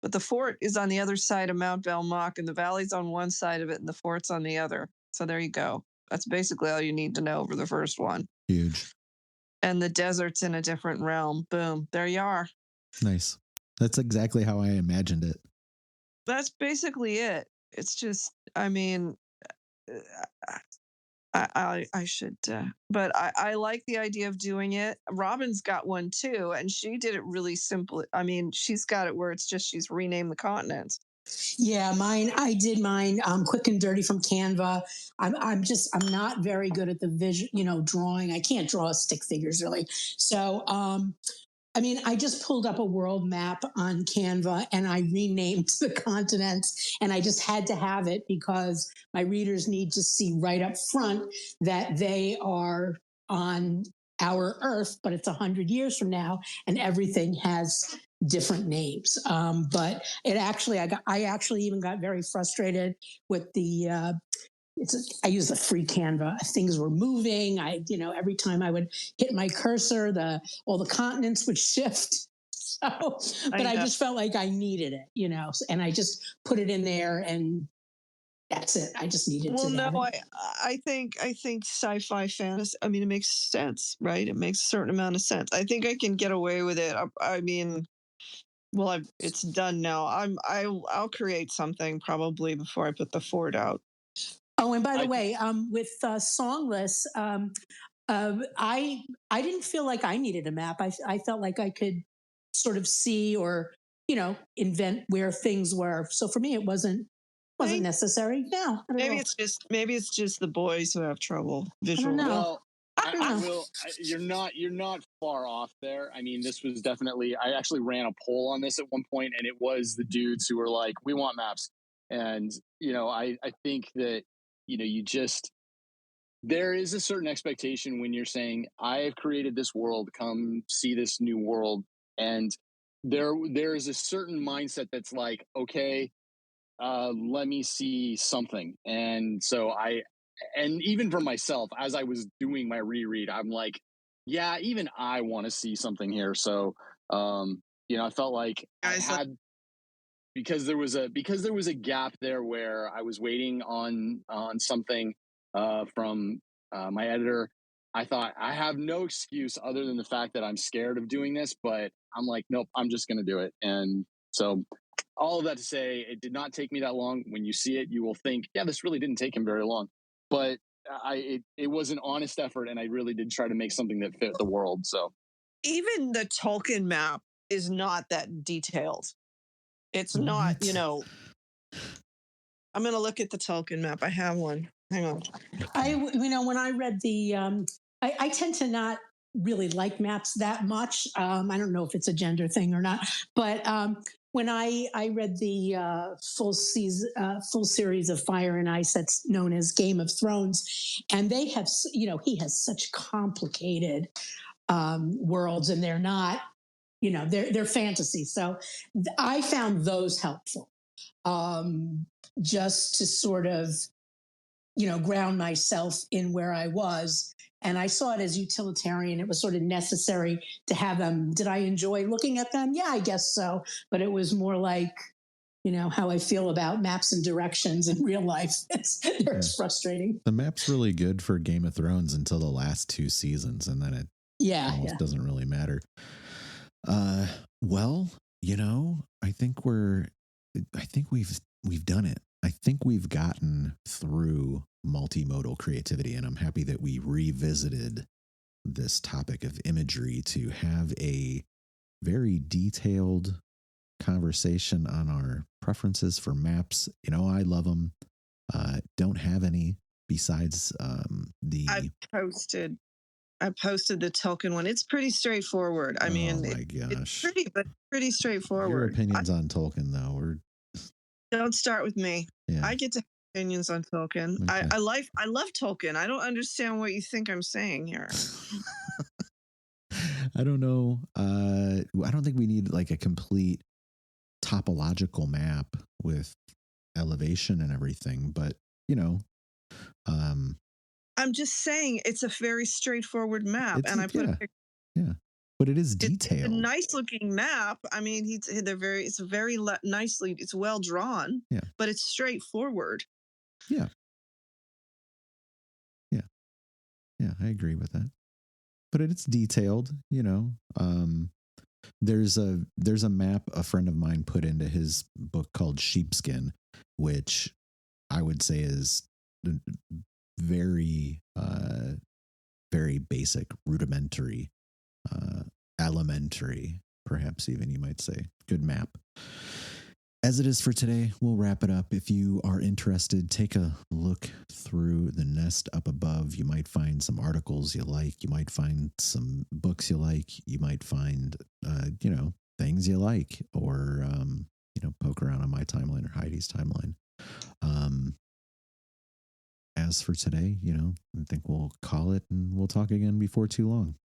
But the fort is on the other side of Mount Belmoc, and the valley's on one side of it, and the fort's on the other. So there you go. That's basically all you need to know for the first one. Huge. And the desert's in a different realm. Boom. There you are. Nice. That's exactly how I imagined it. That's basically it. It's just, I mean, I should, but I like the idea of doing it. Robin's got one too, and she did it really simple. I mean, she's got it where it's just she's renamed the continents. Yeah, I did mine quick and dirty from Canva. I'm not very good at the vision, drawing. I can't draw stick figures really. So, I just pulled up a world map on Canva and I renamed the continents, and I just had to have it because my readers need to see right up front that they are on our Earth, but it's 100 years from now, and everything has different names. But I actually even got very frustrated with the. I use a free Canva. Things were moving. Every time I would hit my cursor, all the continents would shift. So, but I just felt like I needed it, and I just put it in there, and that's it. I just needed to. Well, no, I think sci-fi fantasy. I mean, it makes sense, right? It makes a certain amount of sense. I think I can get away with it. I mean, well, it's done now. I'll create something probably before I put the fort out. Oh, and by the way, with Songless, I didn't feel like I needed a map. I felt like I could sort of see or invent where things were. So for me, it wasn't necessary. No, maybe it's just the boys who have trouble visually. Well, you're not far off there. I mean, this was definitely. I actually ran a poll on this at one point, and it was the dudes who were like, "We want maps," and I think that there is a certain expectation when you're saying, I have created this world, come see this new world. And there is a certain mindset that's like, okay, let me see something. And so and even for myself, as I was doing my reread, I'm like, yeah, even I want to see something here. So, I felt like I had, because there was a gap there where I was waiting on something from my editor. I thought I have no excuse other than the fact that I'm scared of doing this, but I'm like, nope, I'm just going to do it. And so all of that to say, it did not take me that long. When you see it, you will think, yeah, this really didn't take him very long, but it was an honest effort. And I really did try to make something that fit the world. So even the Tolkien map is not that detailed. It's not, I'm going to look at the Tolkien map. I have one. Hang on. When I read the, I tend to not really like maps that much. I don't know if it's a gender thing or not, but when I read the full series of Fire and Ice that's known as Game of Thrones, and they have, he has such complicated worlds, and they're not, they're fantasy. So I found those helpful, just to sort of, ground myself in where I was. And I saw it as utilitarian. It was sort of necessary to have them. Did I enjoy looking at them? Yeah, I guess so. But it was more like, how I feel about maps and directions in real life. It's frustrating. The map's really good for Game of Thrones until the last 2 seasons, and then it almost doesn't really matter. Well, I think we've done it. I think we've gotten through multimodal creativity, and I'm happy that we revisited this topic of imagery to have a very detailed conversation on our preferences for maps. I love them. Don't have any besides I posted the Tolkien one. It's pretty straightforward. I mean, my gosh, it's pretty straightforward. Your opinions on Tolkien, though, don't start with me. Yeah. I get to have opinions on Tolkien. Okay. I love Tolkien. I don't understand what you think I'm saying here. I don't know. I don't think we need like a complete topological map with elevation and everything, but I'm just saying it's a very straightforward map, and I put a picture. Yeah, but it is detailed. It's a nice looking map. I mean, it's very nicely, it's well drawn. Yeah, but it's straightforward. Yeah, I agree with that. But it's detailed. There's a map a friend of mine put into his book called Sheepskin, which I would say is very, very basic, rudimentary, elementary, perhaps even you might say. Good map. As it is for today, we'll wrap it up. If you are interested, take a look through the nest up above. You might find some articles you like. You might find some books you like. You might find, things you like, or, poke around on my timeline or Heidi's timeline. As for today, I think we'll call it, and we'll talk again before too long.